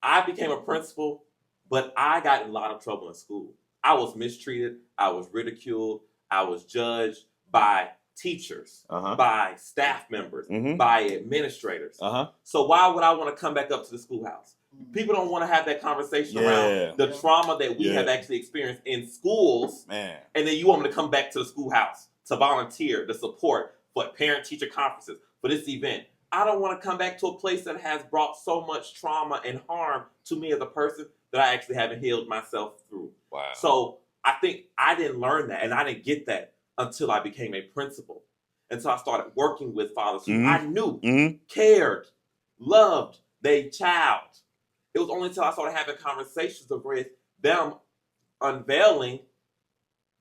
I became a principal, but I got in a lot of trouble in school. I was mistreated. I was ridiculed. I was judged by teachers, by staff members, by administrators. So why would I want to come back up to the schoolhouse? People don't want to have that conversation around the trauma that we have actually experienced in schools. Man. And then you want me to come back to the schoolhouse to volunteer, to support for parent-teacher conferences, for this event. I don't want to come back to a place that has brought so much trauma and harm to me as a person that I actually haven't healed myself through. Wow. So I think I didn't learn that, and I didn't get that until I became a principal. And so I started working with fathers who I knew cared, loved their child. It was only until I started having conversations with them unveiling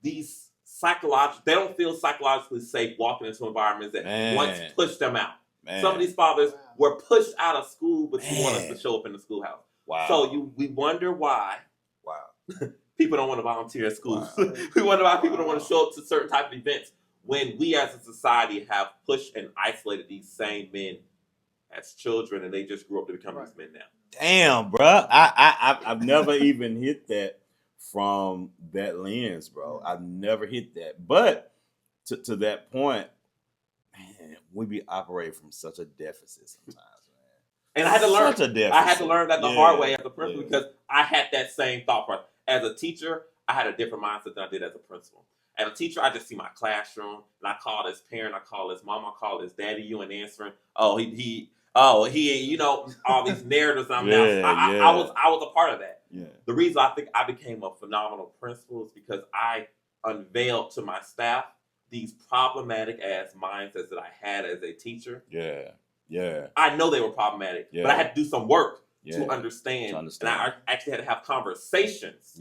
these they don't feel psychologically safe walking into environments that once pushed them out. Man. Some of these fathers were pushed out of school, but you want us to show up in the schoolhouse. Wow. So we wonder why people don't want to volunteer at schools. Wow. We wonder why people don't want to show up to certain type of events when we as a society have pushed and isolated these same men as children, and they just grew up to become these men now. Damn, bro. I've never even hit that from that lens, bro. I've never hit that. But to that point, man, we be operating from such a deficit sometimes, man. And I had to learn. Such a deficit. I had to learn that the hard way as a principal because I had that same thought process. As a teacher, I had a different mindset than I did as a principal. As a teacher, I just see my classroom, and I call his parent, I call his mom, I call his daddy, you ain't answering. Oh, he ain't, all these narratives. I was a part of that. Yeah. The reason I think I became a phenomenal principal is because I unveiled to my staff these problematic ass mindsets that I had as a teacher. Yeah. Yeah. I know they were problematic, but I had to do some work to understand. And I actually had to have conversations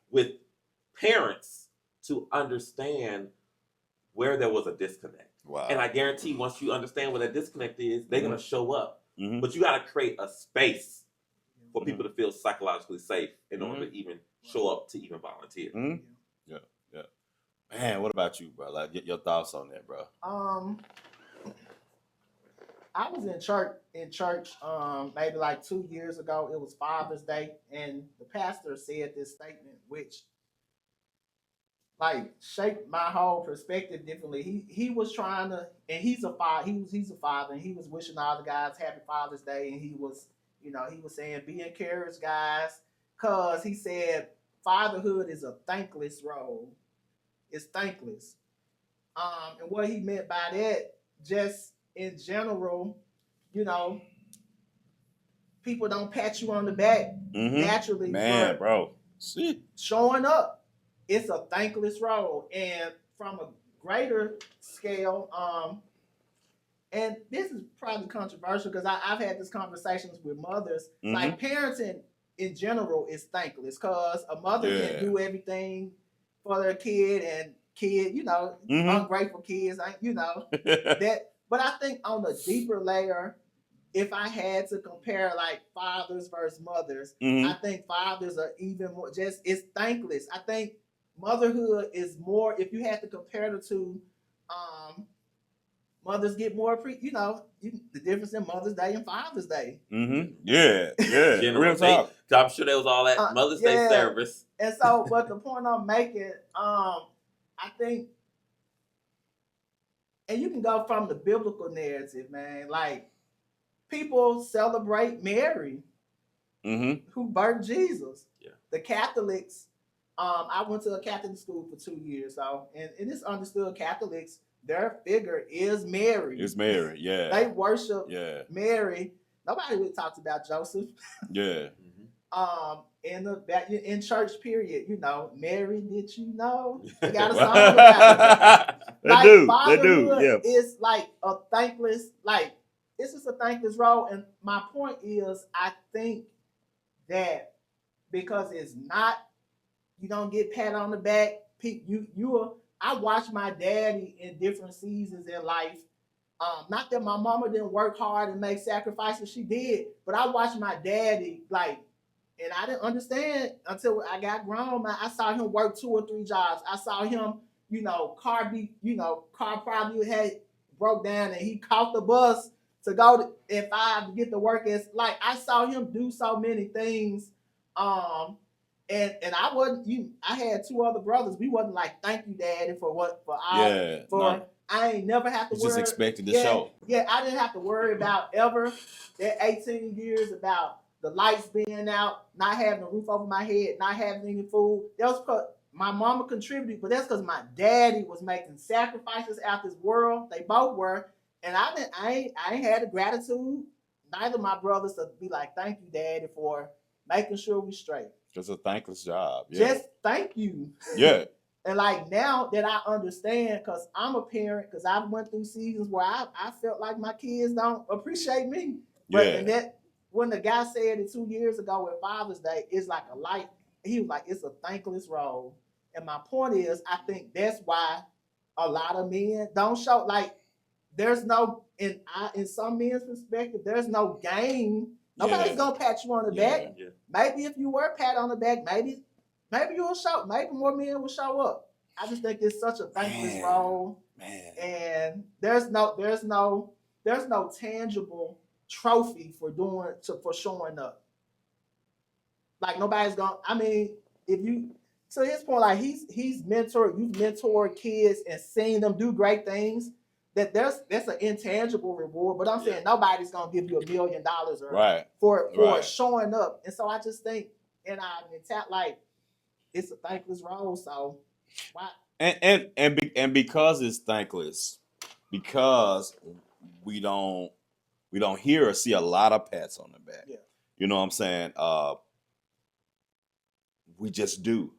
with parents to understand where there was a disconnect. Wow. And I guarantee once you understand what that disconnect is, they're going to show up. But you got to create a space for people to feel psychologically safe in order to even show up to even volunteer. Yeah. Man, what about you, bro? Like, get your thoughts on that, bro. I was in church maybe like 2 years ago. It was Father's Day, and the pastor said this statement, which like shaped my whole perspective differently. He was trying to, and he's a father. He's a father, and he was wishing all the guys happy Father's Day, and he was saying be encouraged, guys, cause he said fatherhood is a thankless role. It's thankless. And what he meant by that, just in general, people don't pat you on the back naturally Man, for bro. Shit. showing up. It's a thankless role. And from a greater scale, and this is probably controversial because I've had these conversations with mothers. Like parenting in general is thankless because a mother can do everything for their kid and kid, ungrateful kids, that. But I think on a deeper layer, if I had to compare like fathers versus mothers, I think fathers are even more it's thankless. I think motherhood is more, if you had to compare the two, mothers get more the difference in Mother's Day and Father's Day. Yeah. Real talk. I'm sure there was all that Mother's Day service. And so, but the point I'm making, I think, and you can go from the biblical narrative, man. Like, people celebrate Mary, who birthed Jesus. Yeah. The Catholics, I went to a Catholic school for 2 years, so and it's understood Catholics, their figure is Mary. It's Mary, yeah. They worship Mary. Nobody really talks about Joseph. Yeah. In church period, Mary, did you know? They got a song about it. They do. Yeah. It's like a thankless, it's just a thankless role. And my point is, I think that because it's not, you don't get pat on the back. I watched my daddy in different seasons in life. Not that my mama didn't work hard and make sacrifices, she did, but I watched my daddy and I didn't understand until I got grown. I saw him work 2 or 3 jobs. I saw him, car probably had broke down and he caught the bus to go at 5 to get to work. It's like I saw him do so many things. And I wasn't. I had 2 other brothers. We wasn't like, thank you, Daddy, for what for all no. I ain't never have to worry. Just expected to show. Yeah, I didn't have to worry about ever that 18 years about the lights being out, not having a roof over my head, not having any food. That was because my mama contributed, but that's because my daddy was making sacrifices out this world. They both were, and I ain't had the gratitude. Neither of my brothers to be like, thank you, Daddy, for making sure we straight. It's a thankless job. Yeah. Just thank you. Yeah. And now that I understand, because I'm a parent, because I went through seasons where I felt like my kids don't appreciate me. But and that when the guy said it 2 years ago with Father's Day, it's like a light. He was like, it's a thankless role. And my point is, I think that's why a lot of men don't show, there's no, in some men's perspective, there's no game. Nobody's gonna pat you on the back. Yeah. Maybe if you were pat on the back, maybe you'll show. Maybe more men will show up. I just think it's such a thankless role, and there's no tangible trophy for showing up. Like nobody's gonna. I mean, if you to his point, you've mentored kids and seen them do great things. That's an intangible reward, but I'm saying nobody's gonna give you $1 million for showing up. And so I just think in our mentality, it's a thankless role. So why? And because it's thankless, because we don't hear or see a lot of pats on the back. Yeah. You know what I'm saying? We just do.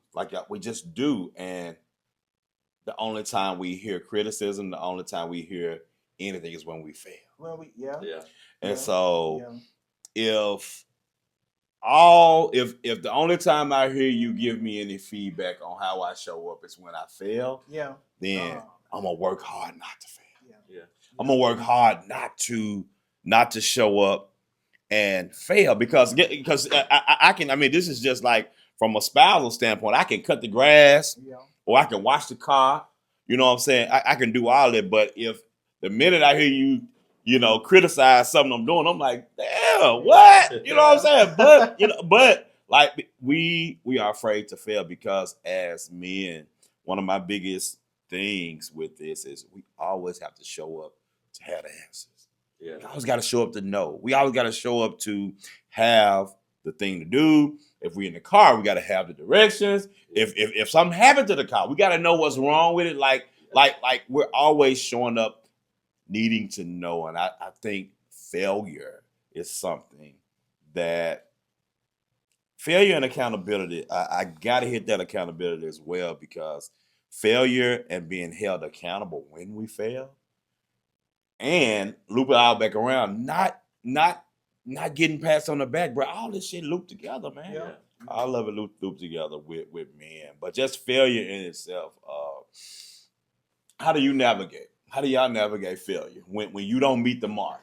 We just do. And the only time we hear criticism, the only time we hear anything is when we fail. And so if the only time I hear you give me any feedback on how I show up is when I fail, then I'm gonna work hard not to fail. I'm gonna work hard not to show up and fail because I can. I mean, this is just like from a spousal standpoint. I can cut the grass. Or I can wash the car, you know what I'm saying? I can do all that, but if the minute I hear you, criticize something I'm doing, I'm like, damn, what? You know what I'm saying? But we are afraid to fail because as men, one of my biggest things with this is we always have to show up to have the answers. Yeah. We always got to show up to know. We always got to show up to have the thing to do. If we're in the car, we got to have the directions. If something happened to the car, we got to know what's wrong with it. Like we're always showing up needing to know. And I think failure is something that failure and accountability, I got to hit that accountability as well, because failure and being held accountable when we fail, and loop it all back around, not getting pats on the back, bro. All this shit looped together, man. Yeah. All of it looped together with men. But just failure in itself, how do you navigate? How do y'all navigate failure when you don't meet the mark?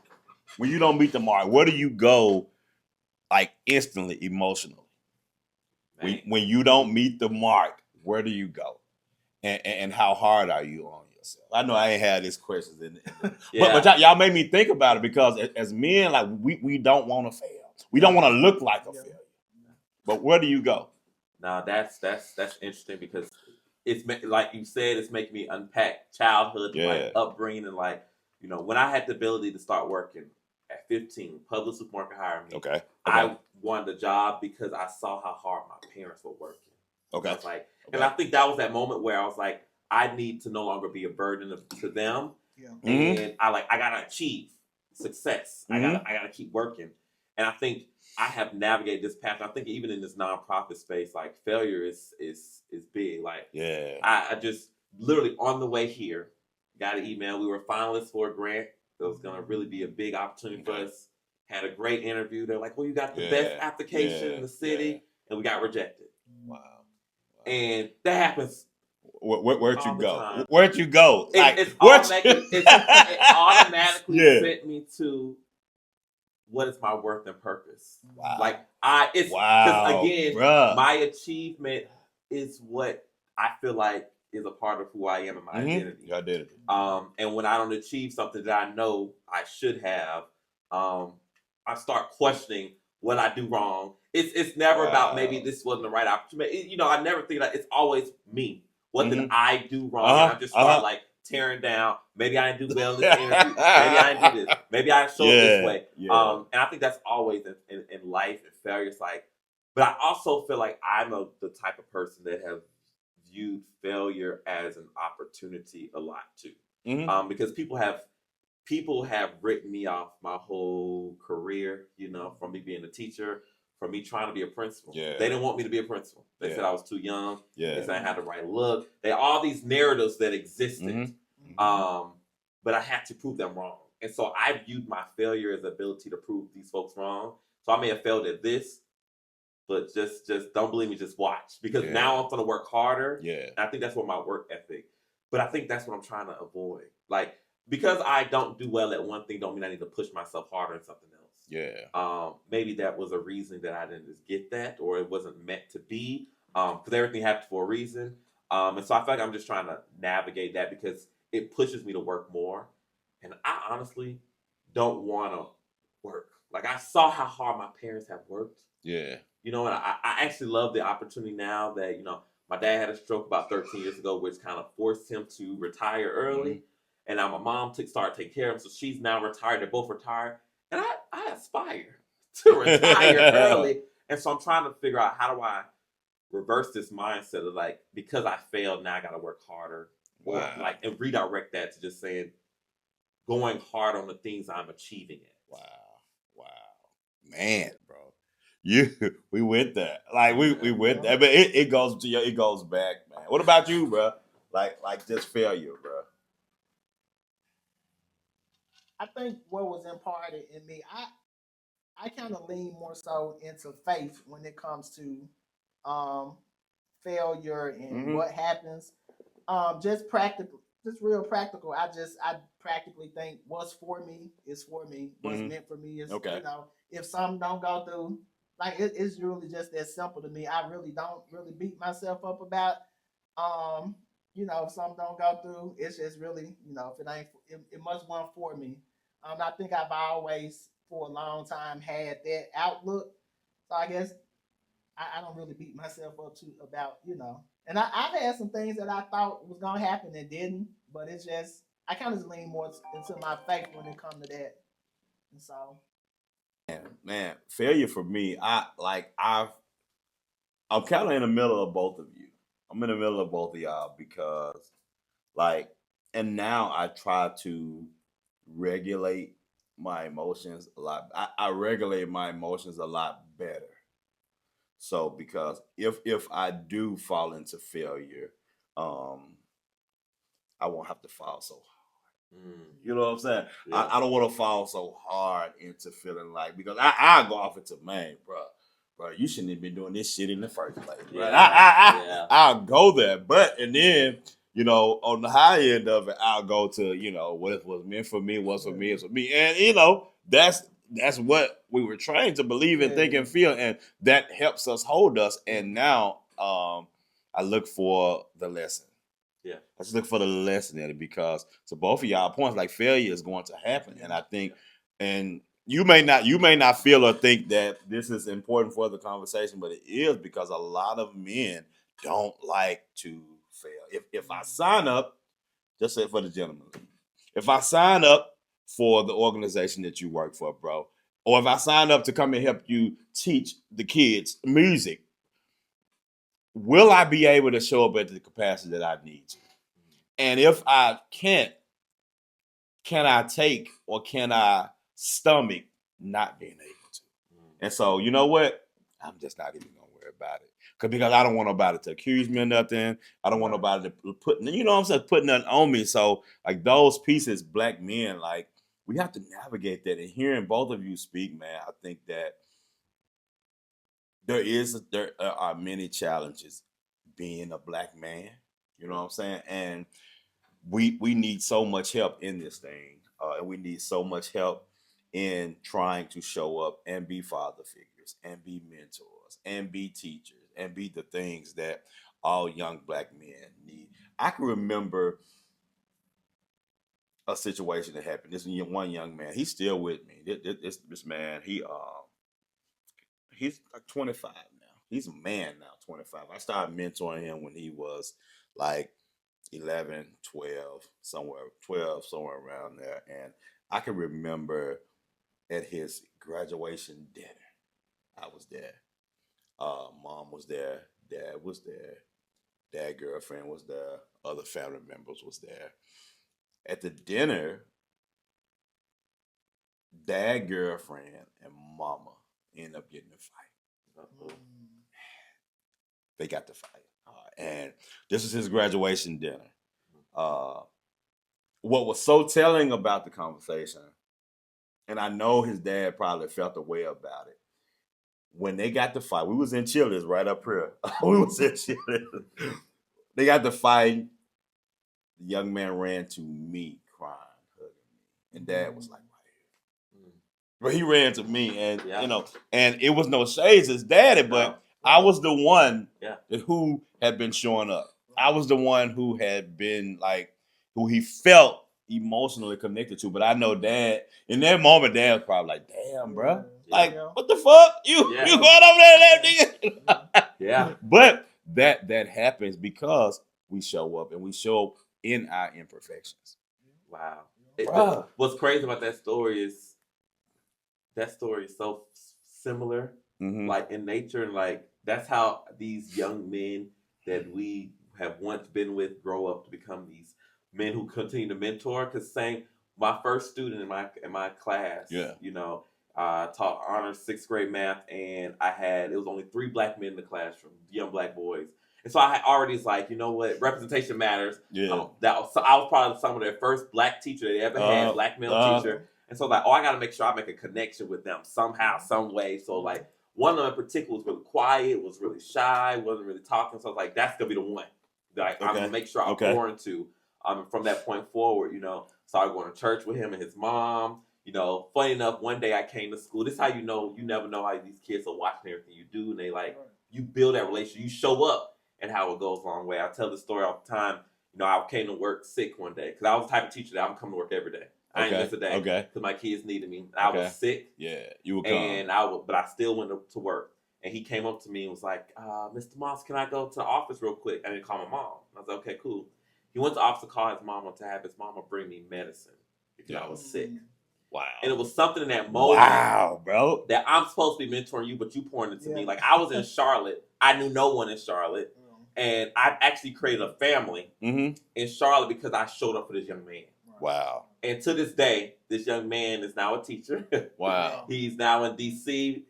When you don't meet the mark, where do you go, like, instantly, emotionally? When you don't meet the mark, where do you go? And how hard are you on yourself? I know I ain't had these questions but y'all made me think about it, because as men, like, we don't want to fail. We don't want to look like a failure. But where do you go? Now that's interesting, because it's like you said, it's making me unpack childhood, like upbringing, and like, you know, when I had the ability to start working at 15, Public Supermarket hired me. Okay. I wanted a job because I saw how hard my parents were working. Okay. I was like, and I think that was that moment where I was like, I need to no longer be a burden to them. Yeah. And I gotta achieve success. I gotta keep working. And I think I have navigated this path. I think even in this nonprofit space, like, failure is big. Like, I just literally on the way here got an email. We were finalists for a grant that was gonna really be a big opportunity for us. Had a great interview. They're like, well, you got the best application in the city, and we got rejected. Wow. And that happens. Where'd you go? Where'd you go? It automatically sent me to, what is my worth and purpose? Wow. Like, because again, my achievement is what I feel like is a part of who I am and my identity. Your identity. And when I don't achieve something that I know I should have, I start questioning what I do wrong. It's never about maybe this wasn't the right opportunity. You know, I never think that. It's always me. What did I do wrong? And I just start like tearing down. Maybe I didn't do well in this interview. Maybe I didn't do this. Maybe I showed this way. And I think that's always in life and failure. It's like, but I also feel like I'm the type of person that have viewed failure as an opportunity a lot too. Because people have written me off my whole career, you know, from me being a teacher, from me trying to be a principal. They didn't want me to be a principal. They said I was too young. They said I had the right look. All these narratives that existed. But I had to prove them wrong. And so I viewed my failure as the ability to prove these folks wrong. So I may have failed at this, but just don't believe me, just watch. Because now I'm going to work harder. And I think that's what my work ethic. But I think that's what I'm trying to avoid. Like, because I don't do well at one thing don't mean I need to push myself harder in something else. Maybe that was a reason that I didn't just get that, or it wasn't meant to be. Because everything happened for a reason. And so I feel like I'm just trying to navigate that, because it pushes me to work more. And I honestly don't want to work. Like, I saw how hard my parents have worked. You know, and I actually love the opportunity now that, you know, my dad had a stroke about 13 years ago, which kind of forced him to retire early. And now my mom started taking care of him, so she's now retired. They're both retired. And I aspire to retire early. And so I'm trying to figure out, how do I reverse this mindset of, like, because I failed, now I got to work harder. Or like, and redirect that to just saying, going hard on the things I'm achieving at. Wow. Man, bro. We went there. Like, we went there. But it goes back, man. What about you, bro? Like just failure, bro. I think what was imparted in me, I kind of lean more so into faith when it comes to failure and what happens. Just practical, just real practical. I practically think what's for me is for me. What's meant for me is, you know, if something don't go through, like, it's really just that simple to me. I really don't really beat myself up about, you know, if something don't go through. It's just really, you know, if it ain't, it must want for me. I think I've always, for a long time, had that outlook. So I guess I don't really beat myself up about, you know. And I've had some things that I thought was gonna happen and didn't, but it's just, I kind of lean more into my faith when it comes to that. And so, man, failure for me, I'm kind of in the middle of both of you. I'm in the middle of both of y'all, because, like, and now I try to regulate my emotions a lot. I regulate my emotions a lot better. So because if I do fall into failure, um, I won't have to fall so hard. You know what I'm saying? Yeah. I don't want to fall so hard into feeling like because I go off into man, bro, you shouldn't have been doing this shit in the first place. Right? Yeah. I'll go there, but and then on the high end of it, I'll go to what was meant for me, what's for me is for me, and that's what we were trained to believe and think and feel, and that helps us hold us. And now I look for the lesson. Yeah. I just look for the lesson in it because to both of y'all points, like failure is going to happen. And I think, and you may not feel or think that this is important for the conversation, but it is because a lot of men don't like to fail. If I sign up, just say for the gentleman, if I sign up for the organization that you work for, bro, or if I sign up to come and help you teach the kids music, will I be able to show up at the capacity that I need to? And if I can't, can I take or can I stomach not being able to? And so, you know what? I'm just not even gonna worry about it. Because I don't want nobody to accuse me of nothing. I don't want nobody to put, putting nothing on me. So, like those pieces, black men, like we have to navigate that. And hearing both of you speak, man, I think that there are many challenges being a black man. You know what I'm saying? And we need so much help in this thing, and we need so much help in trying to show up and be father figures and be mentors and be teachers and be the things that all young black men need. I can remember a situation that happened. This one young man, he's still with me. This man, he's like 25 now. He's a man now, 25. I started mentoring him when he was like 11, 12, somewhere around there. And I can remember at his graduation dinner, I was there. Mom was there. Dad was there. Dad girlfriend was there. Other family members was there. At the dinner, dad girlfriend and mama ended up getting in a fight. They got to fight. And this was his graduation dinner. What was so telling about the conversation, and I know his dad probably felt a way about it, when they got to fight, we was in Chili's right up here. We was in Chili's. They got to fight. The young man ran to me crying, hugging me. And dad was like, right here. But he ran to me and, and it was no shades as daddy, but I was the one who had been showing up. I was the one who had been who he felt emotionally connected to. But I know dad, in that moment, dad was probably like, damn, bro. Like, what the fuck? You going over there, nigga? Yeah. But that happens because we show up and we show up in our imperfections. Wow. What's crazy about that story is so similar, like in nature, and like that's how these young men that we have once been with grow up to become these men who continue to mentor. Because my first student in my class, taught honors 6th grade math, and it was only 3 black men in the classroom, young black boys. And so I already was like, you know what, representation matters. Yeah. I was probably some of their first black teacher they ever had, black male teacher. And so I got to make sure I make a connection with them somehow, some way. So like one of them in particular was really quiet, was really shy, wasn't really talking. So I was like, that's gonna be the one that I'm gonna make sure I pour into. From that point forward, started going to church with him and his mom. Funny enough, one day I came to school. This is how you never know how these kids are watching everything you do, and they you build that relationship, you show up, and how it goes a long way. I tell this story all the time. I came to work sick one day because I was the type of teacher that I'm coming to work every day. I ain't miss a day because my kids needed me. I was sick. Yeah, you were calm. But I still went to work. And he came up to me and was like, Mr. Moss, can I go to the office real quick? I didn't call my mom. I was like, okay, cool. He went to the office to call his mama to have his mama bring me medicine because I was sick. Wow. And it was something in that moment bro, that I'm supposed to be mentoring you, but you pouring into me. Like I was in Charlotte. I knew no one in Charlotte. And I actually created a family in Charlotte because I showed up for this young man. Wow. And to this day, this young man is now a teacher. Wow. He's now in DC.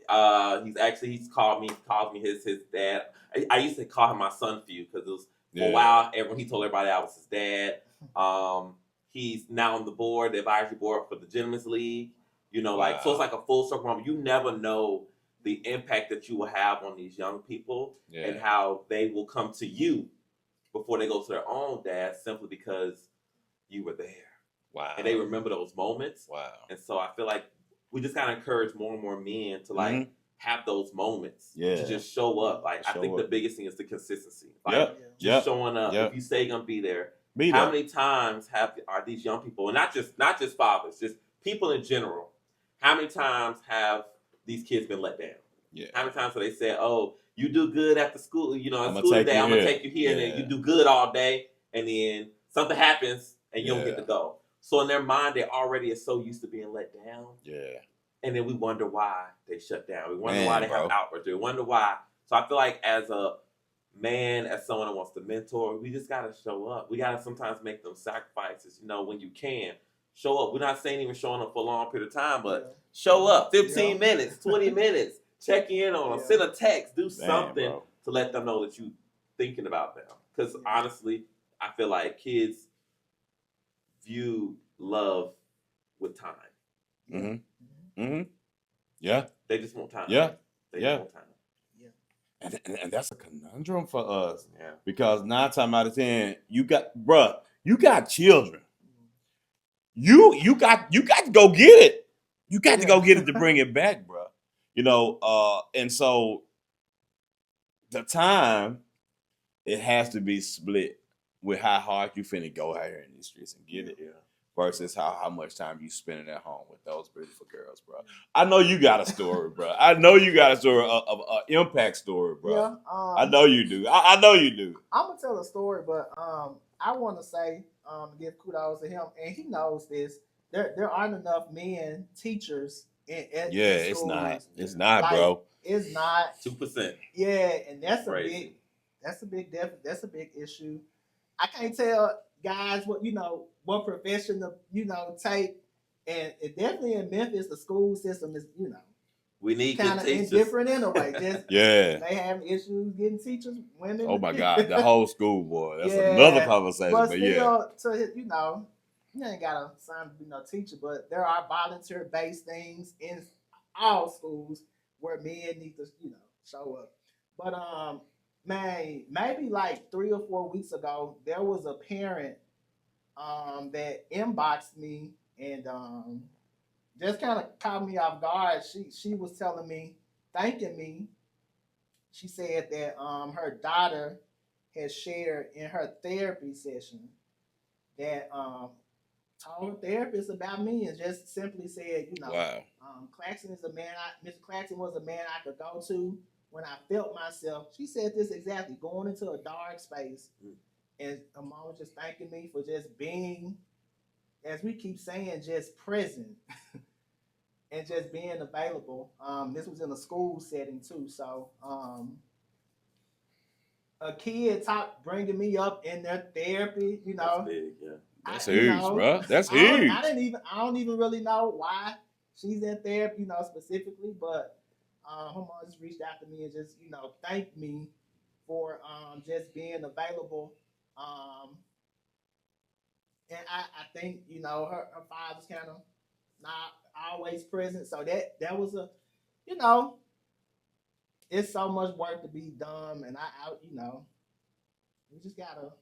He's calls me his dad. I used to call him my son for you because it was for a while. He told everybody I was his dad. He's now on the board, the advisory board for the Gentlemen's League. You know, Wow. so it's like a full circle moment. You never know the impact that you will have on these young people and how they will come to you before they go to their own dad simply because you were there. Wow. And they remember those moments. Wow. And so I feel like we just gotta encourage more and more men to like have those moments. To just show up. Like I think the biggest thing is the consistency. Like just showing up. If you say you're gonna be there. How many times are these young people, and not just fathers, just people in general, how many times have these kids been let down? Yeah. How many times have they said, "Oh, you do good after school, you know, at school today, I'm gonna take you here," and then you do good all day, and then something happens and you don't get to go. So in their mind, they already are so used to being let down. Yeah. And then we wonder why they shut down. We wonder why they have outbursts. We wonder why. So I feel like as a man, as someone that wants to mentor, we just gotta show up. We gotta sometimes make them sacrifices, you know, when you can. Show up. We're not saying even showing up for a long period of time, but show up. 15 minutes, 20 minutes. Check in on them. Send a text. Do something to let them know that you're thinking about them. Because honestly, I feel like kids view love with time. Mm-hmm. Mm-hmm. Yeah. They just want time. Yeah. They just want time. And that's a conundrum for us. Yeah. Because 9 times out of 10, you got children. You got to go get it. You got to go get it to bring it back, bro. You know, and so the time, it has to be split with how hard you finna go out here in these streets and get it. Yeah. Versus how much time you spending at home with those beautiful girls, bro. I know you got a story, bro. I know you got a story, of impact story, bro. Yeah, I know you do. I know you do. I'm gonna tell a story, but I want to say, give kudos to him, and he knows this. There aren't enough men teachers in schools. It's not, like, bro. It's not 2%. Yeah, and that's a big issue. I can't tell guys what profession to take, and it definitely in Memphis the school system is we need kind of indifferent in a way. Just they have issues getting teachers, women. Oh my God, the whole school, boy. That's another conversation. But still, you ain't gotta sign to be no teacher, but there are volunteer based things in all schools where men need to show up. But man, maybe like 3 or 4 weeks ago, there was a parent that inboxed me and just kind of caught me off guard. She was telling me, thanking me. She said that her daughter had shared in her therapy session that told her therapist about me and just simply said, Claxton is a man. Mr. Claxton was a man I could go to when I felt myself. She said this exactly, going into a dark space. And a mom was just thanking me for just being, as we keep saying, just present and just being available. This was in a school setting too. So a kid bringing me up in their therapy, That's big, yeah. That's huge, bro. That's huge. I don't even really know why she's in therapy, specifically, but her mom just reached out to me and just, thanked me for just being available. And I think, her father's kind of not always present. So that was it's so much work to be done, and I we just gotta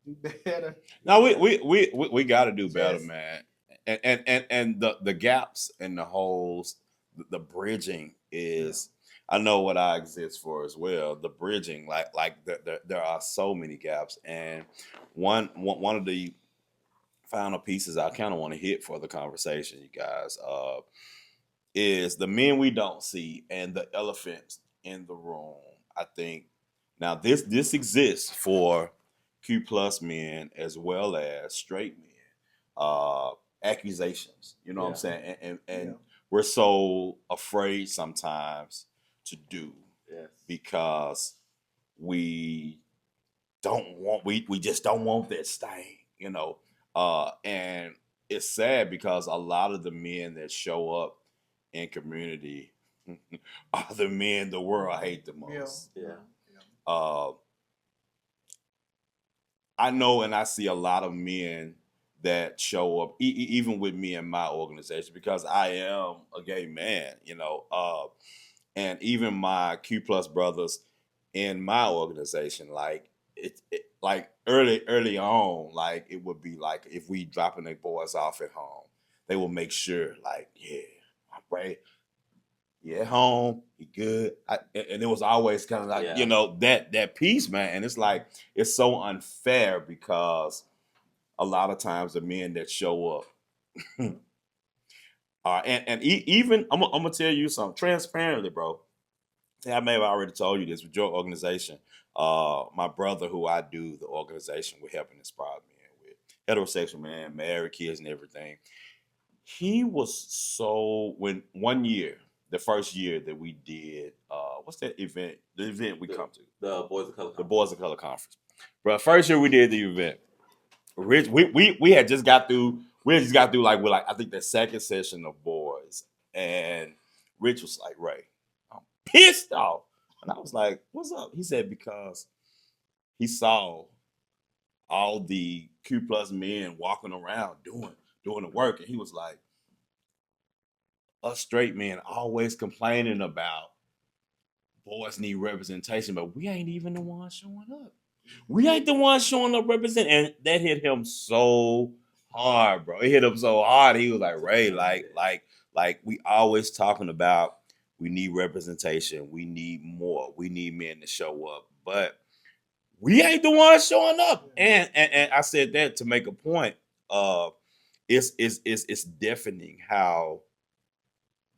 do better. No, we gotta do better, man. And the gaps and the holes, the bridging is, I know what I exist for as well. The bridging, like there are so many gaps, and one of the final pieces I kind of want to hit for the conversation, you guys, is the men we don't see and the elephants in the room. I think now this exists for Q plus men as well as straight men. Accusations, you know what I'm saying, and we're so afraid sometimes to do because we just don't want that stain, and it's sad because a lot of the men that show up in community are the men the world hate the most. Yeah. Uh, I know, and I see a lot of men that show up, even with me in my organization, because I am a gay man, and even my Q plus brothers in my organization, like like early on, like it would be like if we dropping their boys off at home, they will make sure, like, yeah, I'm right. Yeah, at home, he good. And it was always kind of like, that piece, man. And it's like, it's so unfair because a lot of times the men that show up even I'm gonna tell you something transparently, bro. I may have already told you this with your organization. My brother, who I do the organization with, helping inspire men with heterosexual man, married kids, and everything. He was when one year, the first year that we did, what's that event? The event we come to, The Boys of Color. the Boys of Color Conference. Bro, first year we did the event. Rich, we had just got through. We had just got through I think the second session of boys, and Rich was like, "Ray, I'm pissed off," and I was like, "What's up?" He said because he saw all the Q plus men walking around doing the work, and he was like, "Us straight men always complaining about boys need representation, but we ain't even the ones showing up. We ain't the ones showing up representing." And that hit him so hard, bro. It hit him so hard. He was like, "Ray, like we always talking about we need representation. We need more. We need men to show up, but we ain't the ones showing up." And I said that to make a point. It's deafening how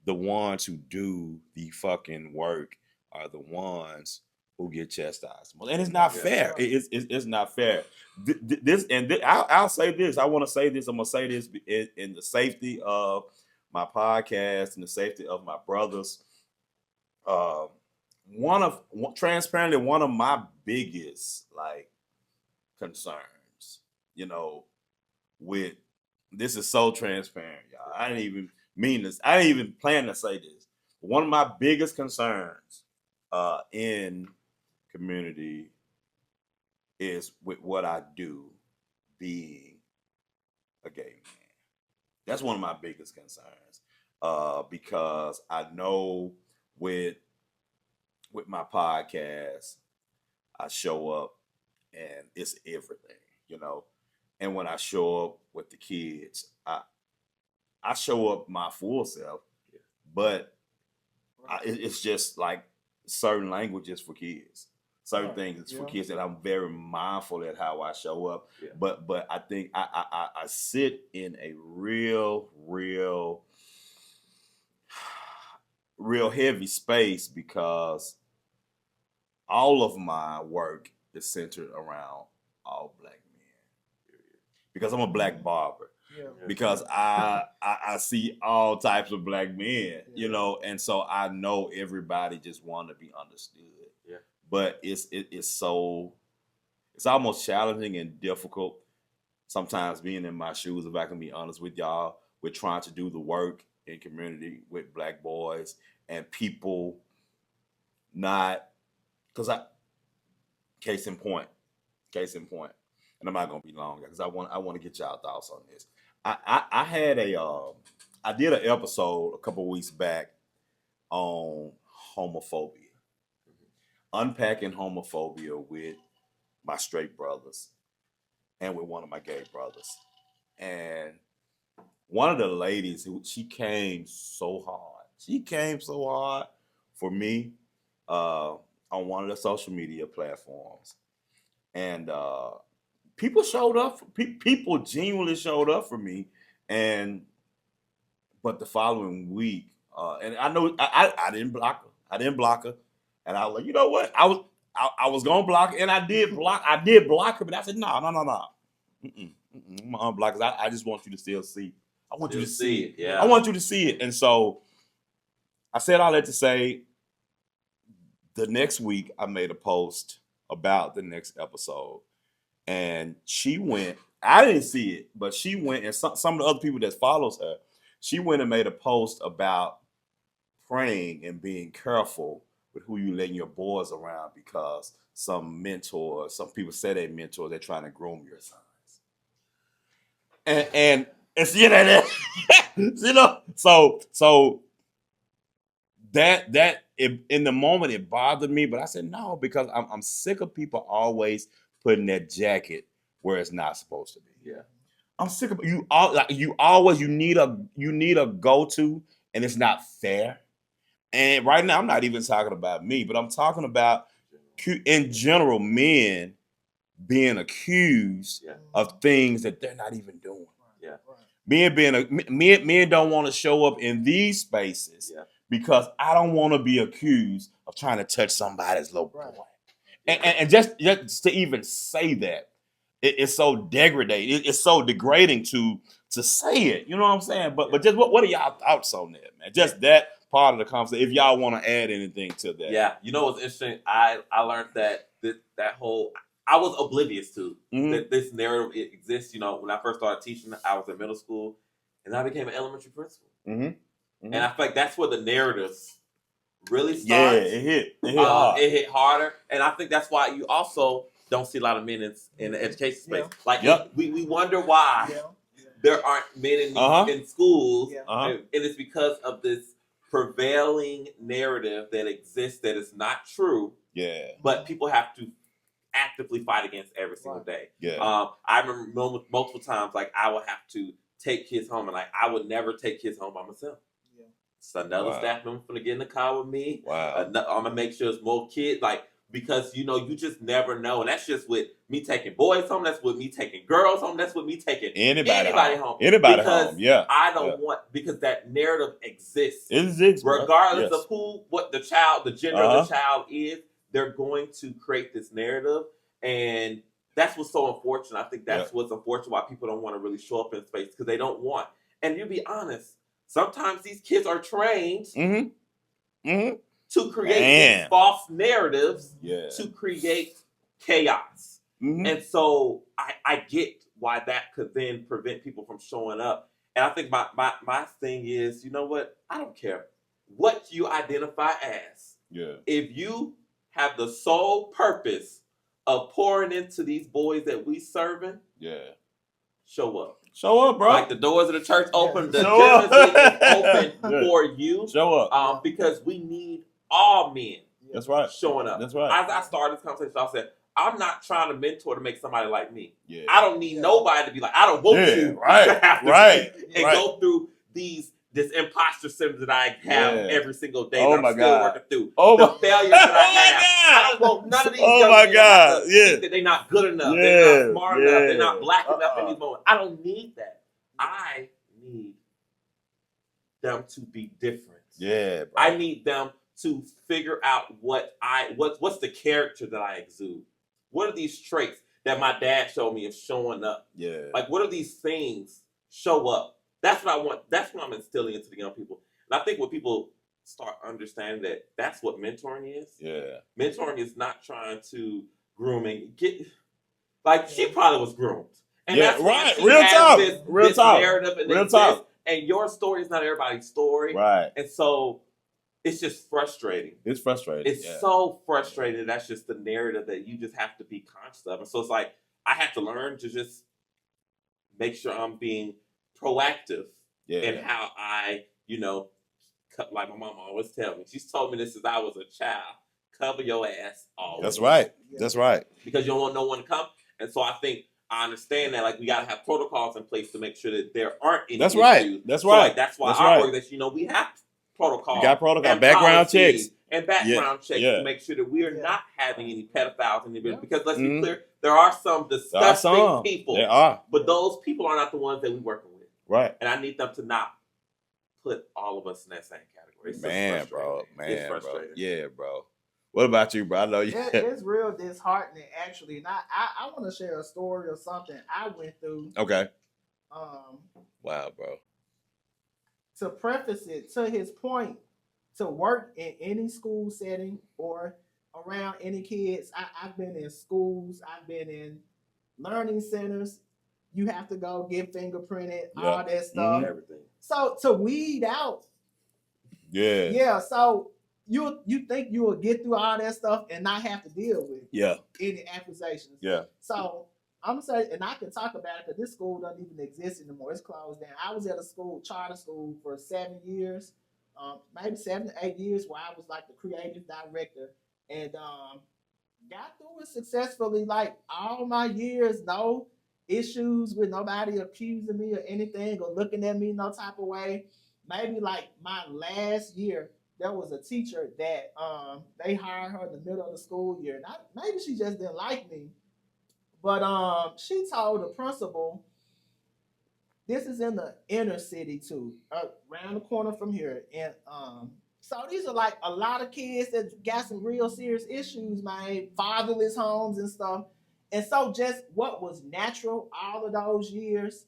the ones who do the fucking work are the ones who get chastised. And it's not fair. It's not fair. I'll say this. I want to say this. I'm going to say this in the safety of my podcast and the safety of my brothers. Transparently, one of my biggest concerns, with this is so transparent, y'all. I didn't even mean this. I didn't even plan to say this. One of my biggest concerns in community is with what I do being a gay man. That's one of my biggest concerns because I know with my podcast, I show up and it's everything, And when I show up with the kids, I show up my full self, but it's just like certain languages for kids, certain things for kids that I'm very mindful at how I show up. Yeah. But I think I sit in a real heavy space because all of my work is centered around all Black men. Because I'm a Black barber. Yeah. Because I see all types of Black men, and so I know everybody just want to be understood. Yeah. But it's almost challenging and difficult sometimes being in my shoes, if I can be honest with y'all, with trying to do the work in community with Black boys and people not, because case in point, and I'm not gonna be long because I want to get y'all thoughts on this. I had I did an episode a couple of weeks back on homophobia, unpacking homophobia with my straight brothers and with one of my gay brothers. And one of the ladies, she came so hard. She came so hard for me on one of the social media platforms. And people showed up. People genuinely showed up for me. But the following week, and I know I didn't block her. And I was like, you know what? I was gonna block her, and I did block her, but I said, no. I'm gonna unblock her. I just want you to still see. I want you to see it. Yeah. I want you to see it. And so I said all that to say, the next week I made a post about the next episode, and she went I didn't see it, but she went, and some of the other people that follows her, she went and made a post about praying and being careful with who you letting your boys around, because some mentor, some people say they mentor, they're trying to groom your sons. And it's so that in the moment it bothered me, but I said no, because I'm sick of people always putting that jacket where it's not supposed to be. Yeah. I'm sick of you all, like you always you need a go-to, and it's not fair. And right now I'm not even talking about me, but I'm talking about in general men being accused of things that they're not even doing. Yeah. Men don't want to show up in these spaces because I don't want to be accused of trying to touch somebody's little boy. And just to even say that, it's so degrading. It's so degrading to say it. You know what I'm saying? But just what are y'all thoughts on that, man? Just that part of the conversation. If y'all want to add anything to that. Yeah. You know what's interesting? I learned that whole, I was oblivious to that this narrative exists. You know, when I first started teaching, I was in middle school, and I became an elementary principal. And I feel like that's where the narratives really start. Yeah, it hit hard. It hit harder, and I think that's why you also don't see a lot of men in the education space. Like we wonder why there aren't men in schools, and it's because of this prevailing narrative that exists that is not true. Yeah, but people have to actively fight against every single day. Yeah. I remember multiple times, like I would have to take kids home, and like I would never take kids home by myself. So another staff member gonna get in the car with me. I'm gonna make sure there's more kids, like, because you just never know, and that's just with me taking boys home. That's with me taking girls home. That's with me taking anybody home. Anybody home. Yeah. I don't want, because that narrative exists. It exists, regardless of what the gender of the child is. They're going to create this narrative, and that's what's so unfortunate. I think that's what's unfortunate, why people don't want to really show up in space, because they don't want. And you'll be honest, sometimes these kids are trained to create these false narratives to create chaos. And so I get why that could then prevent people from showing up. And I think my thing is, you know what? I don't care what you identify as. If you have the sole purpose of pouring into these boys that we serving, show up. Show up, bro. Like the doors of the church open, the generously is open for you. Show up. Because we need all men. That's right. Showing up. That's right. As I started this conversation, I said, I'm not trying to mentor to make somebody like me. I don't need nobody to be like, I don't want you to have to go through this imposter syndrome that I have every single day that I'm still working through. The failures that I have. I don't want none of these young men to think that they're not good enough. They're not smart enough. They're not black enough in these moments. I don't need that. I need them to be different. Yeah, bro. I need them to figure out what's the character that I exude. What are these traits that my dad showed me of showing up? Like, what are these things? Show up. That's what I want. That's what I'm instilling into the young people. And I think when people start understanding that that's what mentoring is. Mentoring is not trying to grooming. Like, she probably was groomed. And that's why she has this narrative and this, and your story is not everybody's story. And so it's just frustrating. It's frustrating. It's so frustrating. That's just the narrative that you just have to be conscious of. And so it's like, I had to learn to just make sure I'm being proactive in how I, like my mama always tell me. She's told me this since I was a child. Cover your ass always. That's right. That's right. Because you don't want no one to come. And so I think I understand that, like, we got to have protocols in place to make sure that there aren't any issues. That's so, right. Like, that's why our organization, we have protocols. You got protocol, background checks. And background checks to make sure that we are not having any pedophiles in the business. Because let's be clear, there are some disgusting people. There are. But those people are not the ones that we're working with. Right. And I need them to not put all of us in that same category. It's It's frustrating. Bro. Yeah, bro. What about you, bro? I know you. It's real disheartening, actually. And I want to share a story or something I went through. Okay. Wow, bro. To preface it, to his point, to work in any school setting or around any kids, I've been in schools, I've been in learning centers. you have to go get fingerprinted, Yeah. all that stuff. Everything. So to weed out, Yeah. So you think you will get through all that stuff and not have to deal with Yeah. any accusations. Yeah. So I'm saying, and I can talk about it because this school doesn't even exist anymore. It's closed down. I was at a school, charter school, for 7 years, maybe 7 to 8 years, where I was like the creative director, and got through it successfully. Like all my years, no issues with nobody accusing me or anything or looking at me no type of way. Maybe like my last year, there was a teacher that they hired her in the middle of the school year. And maybe she just didn't like me, but she told the principal, this is in the inner city too, around the corner from here. And so these are like a lot of kids that got some real serious issues, man, fatherless homes and stuff. And so just what was natural all of those years,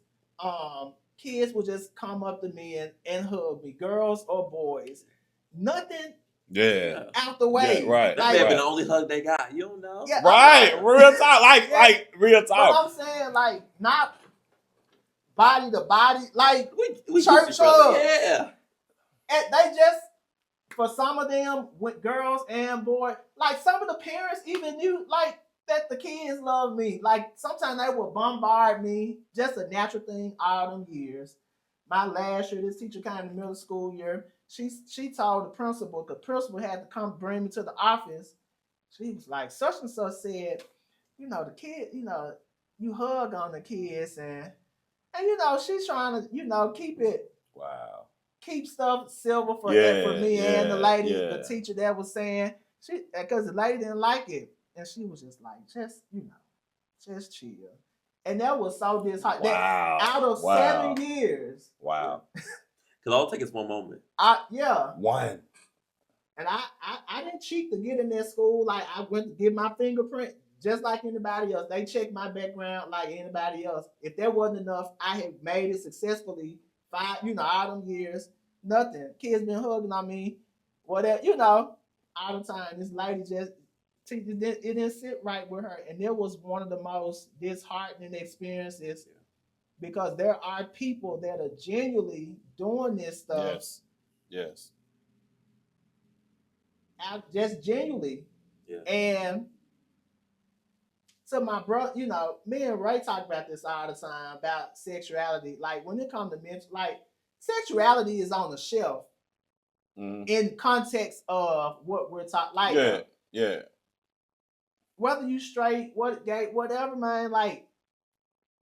kids would just come up to me and hug me, girls or boys. Nothing Yeah. out the way. Yeah, right. That may have been the only hug they got. You don't know. Yeah, Right. Real talk. Like real But talk. I'm saying, like, not body to body, like We church used to each other. hug. Yeah. And they just, for some of them, with girls and boys, like some of the parents even knew, like, that the kids love me. Like sometimes they would bombard me, just a natural thing all them years. My last year, this teacher came in the middle school year. She told the principal had to come bring me to the office. She was like, such and such said, the kid, you hug on the kids and she's trying to, keep stuff silver for me and the lady, the teacher that was saying, because the lady didn't like it. And she was just like, just chill. And that was so disheartening. Wow. Out of 7 years. Wow. Because all it takes is one moment. One. And I didn't cheat to get in that school. Like I went to get my fingerprint just like anybody else. They checked my background like anybody else. If there wasn't enough, I had made it successfully. All them years, nothing. Kids been hugging on me, whatever, all the time. This lady it didn't sit right with her. And it was one of the most disheartening experiences because there are people that are genuinely doing this stuff. Yes. Just genuinely. Yeah. And so my brother, me and Ray talk about this all the time about sexuality. Like when it comes to men, like sexuality is on the shelf in context of what we're talking. Like, whether you straight, gay, whatever, man. Like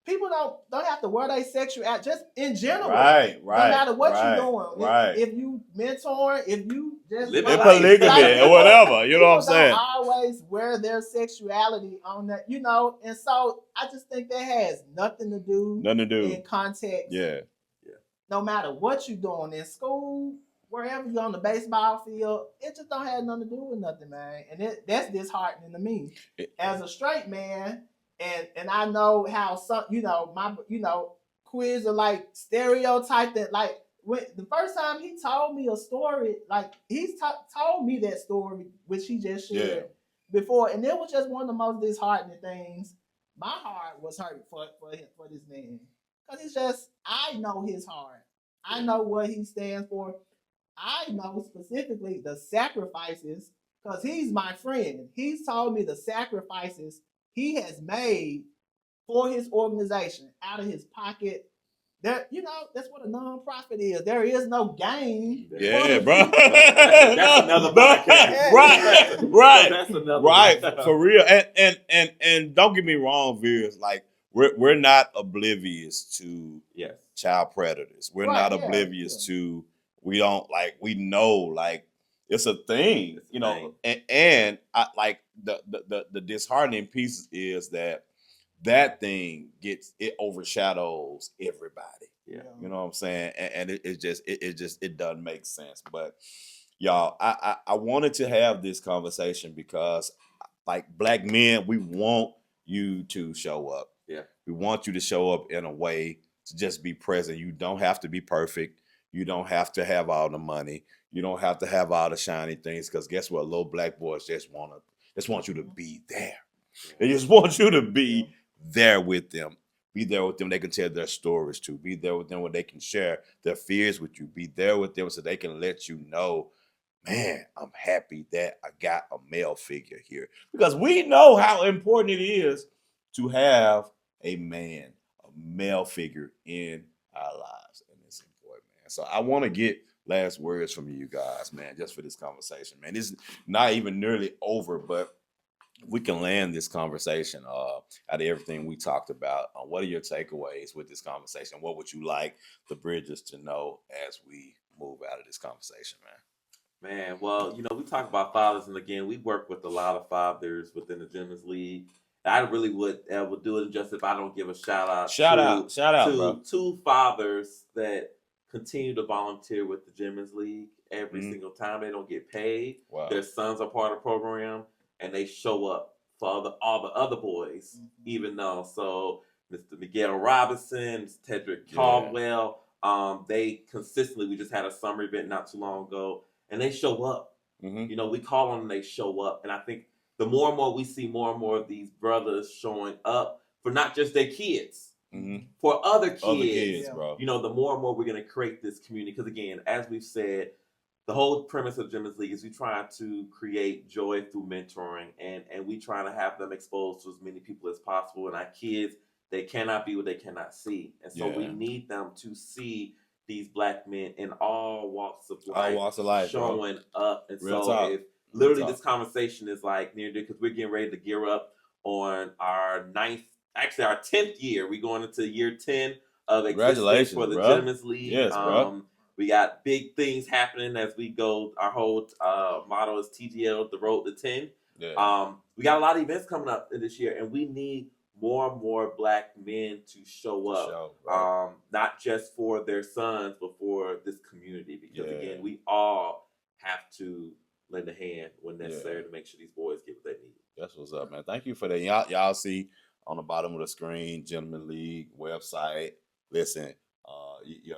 people don't have to wear their sexuality just in general. Right. No matter what you're doing. Right. If you mentoring, if you just Live in polygamy or whatever, you know what I'm saying? Don't always wear their sexuality on that, and so I just think that has nothing to do in context. Yeah. No matter what you're doing in school, wherever you're on the baseball field, it just don't have nothing to do with nothing, man. And that's disheartening to me as a straight man. And I know how some, my quiz are like stereotyped that, like, when the first time he told me a story, like he's told me that story, which he just shared before, and it was just one of the most disheartening things. My heart was hurt for this man because it's just, I know his heart. I know what he stands for. I know specifically the sacrifices because he's my friend. He's told me the sacrifices he has made for his organization out of his pocket. That that's what a nonprofit is. There is no gain. Yeah, bro. That's another podcast. Right. That's another right. one. For real. And don't get me wrong, viewers. Like we're not oblivious to child predators. We're not oblivious to. We don't we know like it's a thing, and I like the disheartening piece is that thing it overshadows everybody. Yeah. You know what I'm saying? And it just doesn't make sense. But y'all, I wanted to have this conversation because like Black men, we want you to show up. Yeah. We want you to show up in a way to just be present. You don't have to be perfect. You don't have to have all the money. You don't have to have all the shiny things. Because guess what? Little Black boys just want you to be there. They just want you to be there with them. Be there with them. They can tell their stories to. Be there with them where they can share their fears with you. Be there with them so they can let you know, man, I'm happy that I got a male figure here. Because we know how important it is to have a man, a male figure in our lives. And it's important, man. So I want to get last words from you guys, man, just for this conversation, man. It's not even nearly over, but we can land this conversation out of everything we talked about. What are your takeaways with this conversation? What would you like the Bridges to know as we move out of this conversation, man? Man, well, we talk about fathers, and again, we work with a lot of fathers within the Gentlemen's League. I really would do it just if I don't give a shout out to bro. two fathers that continue to volunteer with the Gentlemen's League every single time. They don't get paid. Wow. Their sons are part of the program, and they show up for all the other boys, even though. So Mr. Miguel Robinson, Mr. Tedrick Caldwell, they consistently, we just had a summer event not too long ago, and they show up. We call on them, they show up. And I think the more and more we see more and more of these brothers showing up for not just their kids, for other kids, bro. The more and more we're going to create this community. Because again, as we've said, the whole premise of Gentlemen's League is we try to create joy through mentoring, and we try to have them exposed to as many people as possible. And our kids, they cannot be what they cannot see. And so we need them to see these Black men in all walks of life, showing up. And Real so talk. if literally this conversation is like near because we're getting ready to gear up on our 10th year. We're going into year 10 of existence for the Gentlemen's League. Yes, bro. We got big things happening as we go. Our whole motto is TGL, the road to 10. Yeah. We got a lot of events coming up this year, and we need more and more Black men to show up, not just for their sons, but for this community. Because again, we all have to lend a hand when necessary to make sure these boys get what they need. That's what's up, man. Thank you for that. Y'all see on the bottom of the screen, Gentlemen League website. Listen, your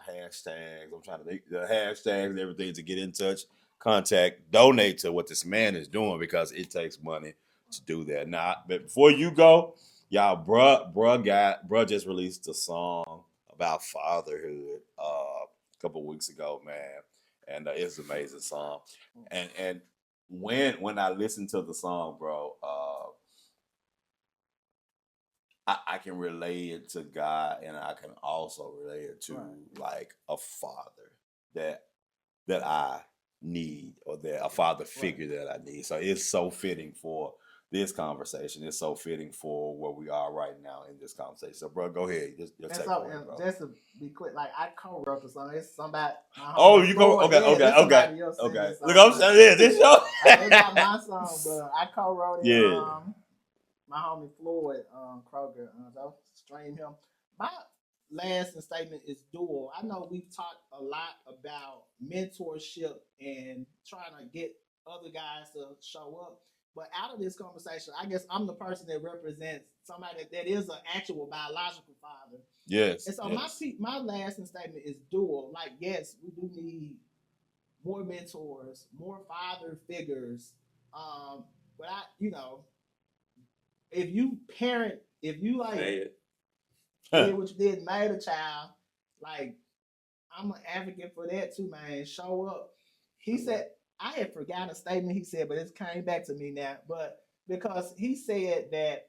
hashtags. I'm trying to think the hashtags and everything to get in touch, contact, donate to what this man is doing because it takes money to do that. Now, but before you go, y'all, bruh just released a song about fatherhood a couple weeks ago, man, and it's an amazing song. And when I listen to the song, bro, I can relate it to God, and I can also relate it to like a father that I need, or that a father figure that I need. So it's so fitting for this conversation. It's so fitting for where we are right now in this conversation. So, bro, go ahead. Just take it, bro. Just to be quick, like I co-wrote the song. It's somebody. Oh, you go. Okay. Look, I'm saying this show. It's not my song, but I co-wrote it. Yeah. My homie Floyd Kroger. I'll stream him. My last statement is dual. I know we've talked a lot about mentorship and trying to get other guys to show up. But out of this conversation, I guess I'm the person that represents somebody that is an actual biological father. Yes. And so my last statement is dual. Like, yes, we do need more mentors, more father figures. But if you like did what you did, made a child, like I'm an advocate for that too, man. Show up. He said, I had forgotten a statement he said, but it came back to me now. But because he said that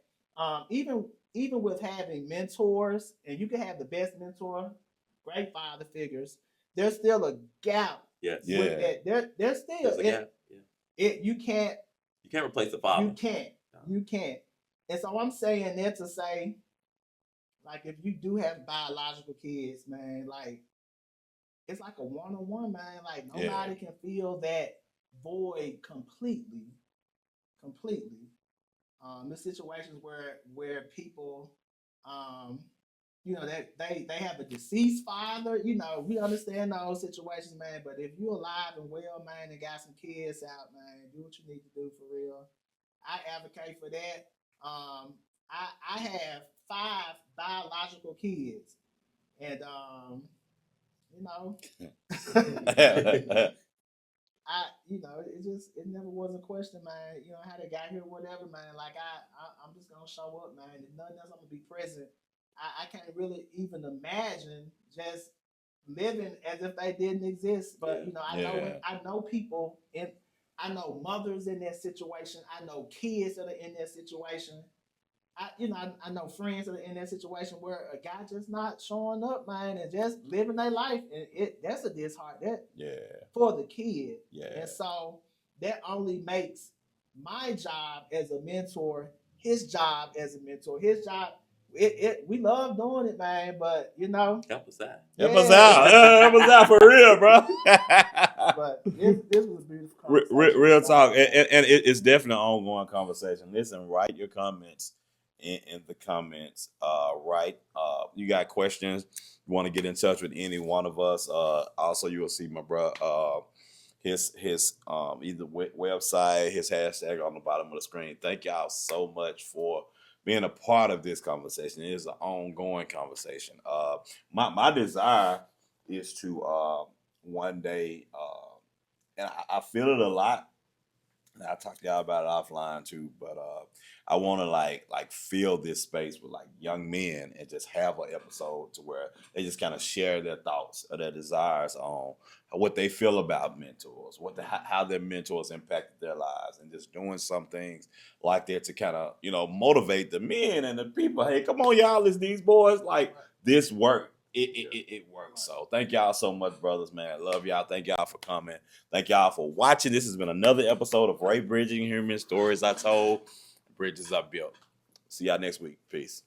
even with having mentors, and you can have the best mentor, great father figures, there's still a gap. Yes. With that. There's still a gap. You can't replace the father. You can't. And so I'm saying that to say, like, if you do have biological kids, man, like, it's like a one-on-one, man. Like, nobody can fill that void completely. There's situations where people, that they have a deceased father. We understand those situations, man. But if you're alive and well, man, and got some kids out, man, do what you need to do for real. I advocate for that. I have 5 biological kids, and it never was a question, man. You know how they got here, whatever, man. Like I'm just gonna show up, man. If nothing else, I'm gonna be present. I can't really even imagine just living as if they didn't exist. But I know people in, I know mothers in that situation. I know kids that are in that situation. I know friends that are in that situation where a guy just not showing up, man, and just living their life, and that's a disheart that for the kid, and so that only makes my job as a mentor, his job as a mentor, his job. We love doing it, man, but help us out. Help us out. Help us out for real, bro. But this was a beautiful conversation. Real talk, and it's definitely an ongoing conversation. Listen, write your comments in the comments. Right, you got questions, you want to get in touch with any one of us. Also, you will see my bro. His either website, his hashtag on the bottom of the screen. Thank y'all so much for being a part of this conversation. It is an ongoing conversation. My desire is to one day, and I feel it a lot. And I talked to y'all about it offline too, but I want to like fill this space with like young men and just have an episode to where they just kind of share their thoughts or their desires on what they feel about mentors, how their mentors impacted their lives, and just doing some things like that to kind of motivate the men and the people. Hey, come on, y'all, it's these boys. Like this work. It works. So thank y'all so much, brothers, man. Love y'all. Thank y'all for coming. Thank y'all for watching. This has been another episode of Ray Bridging Human Stories I Told. Bridges Are Built. See y'all next week. Peace.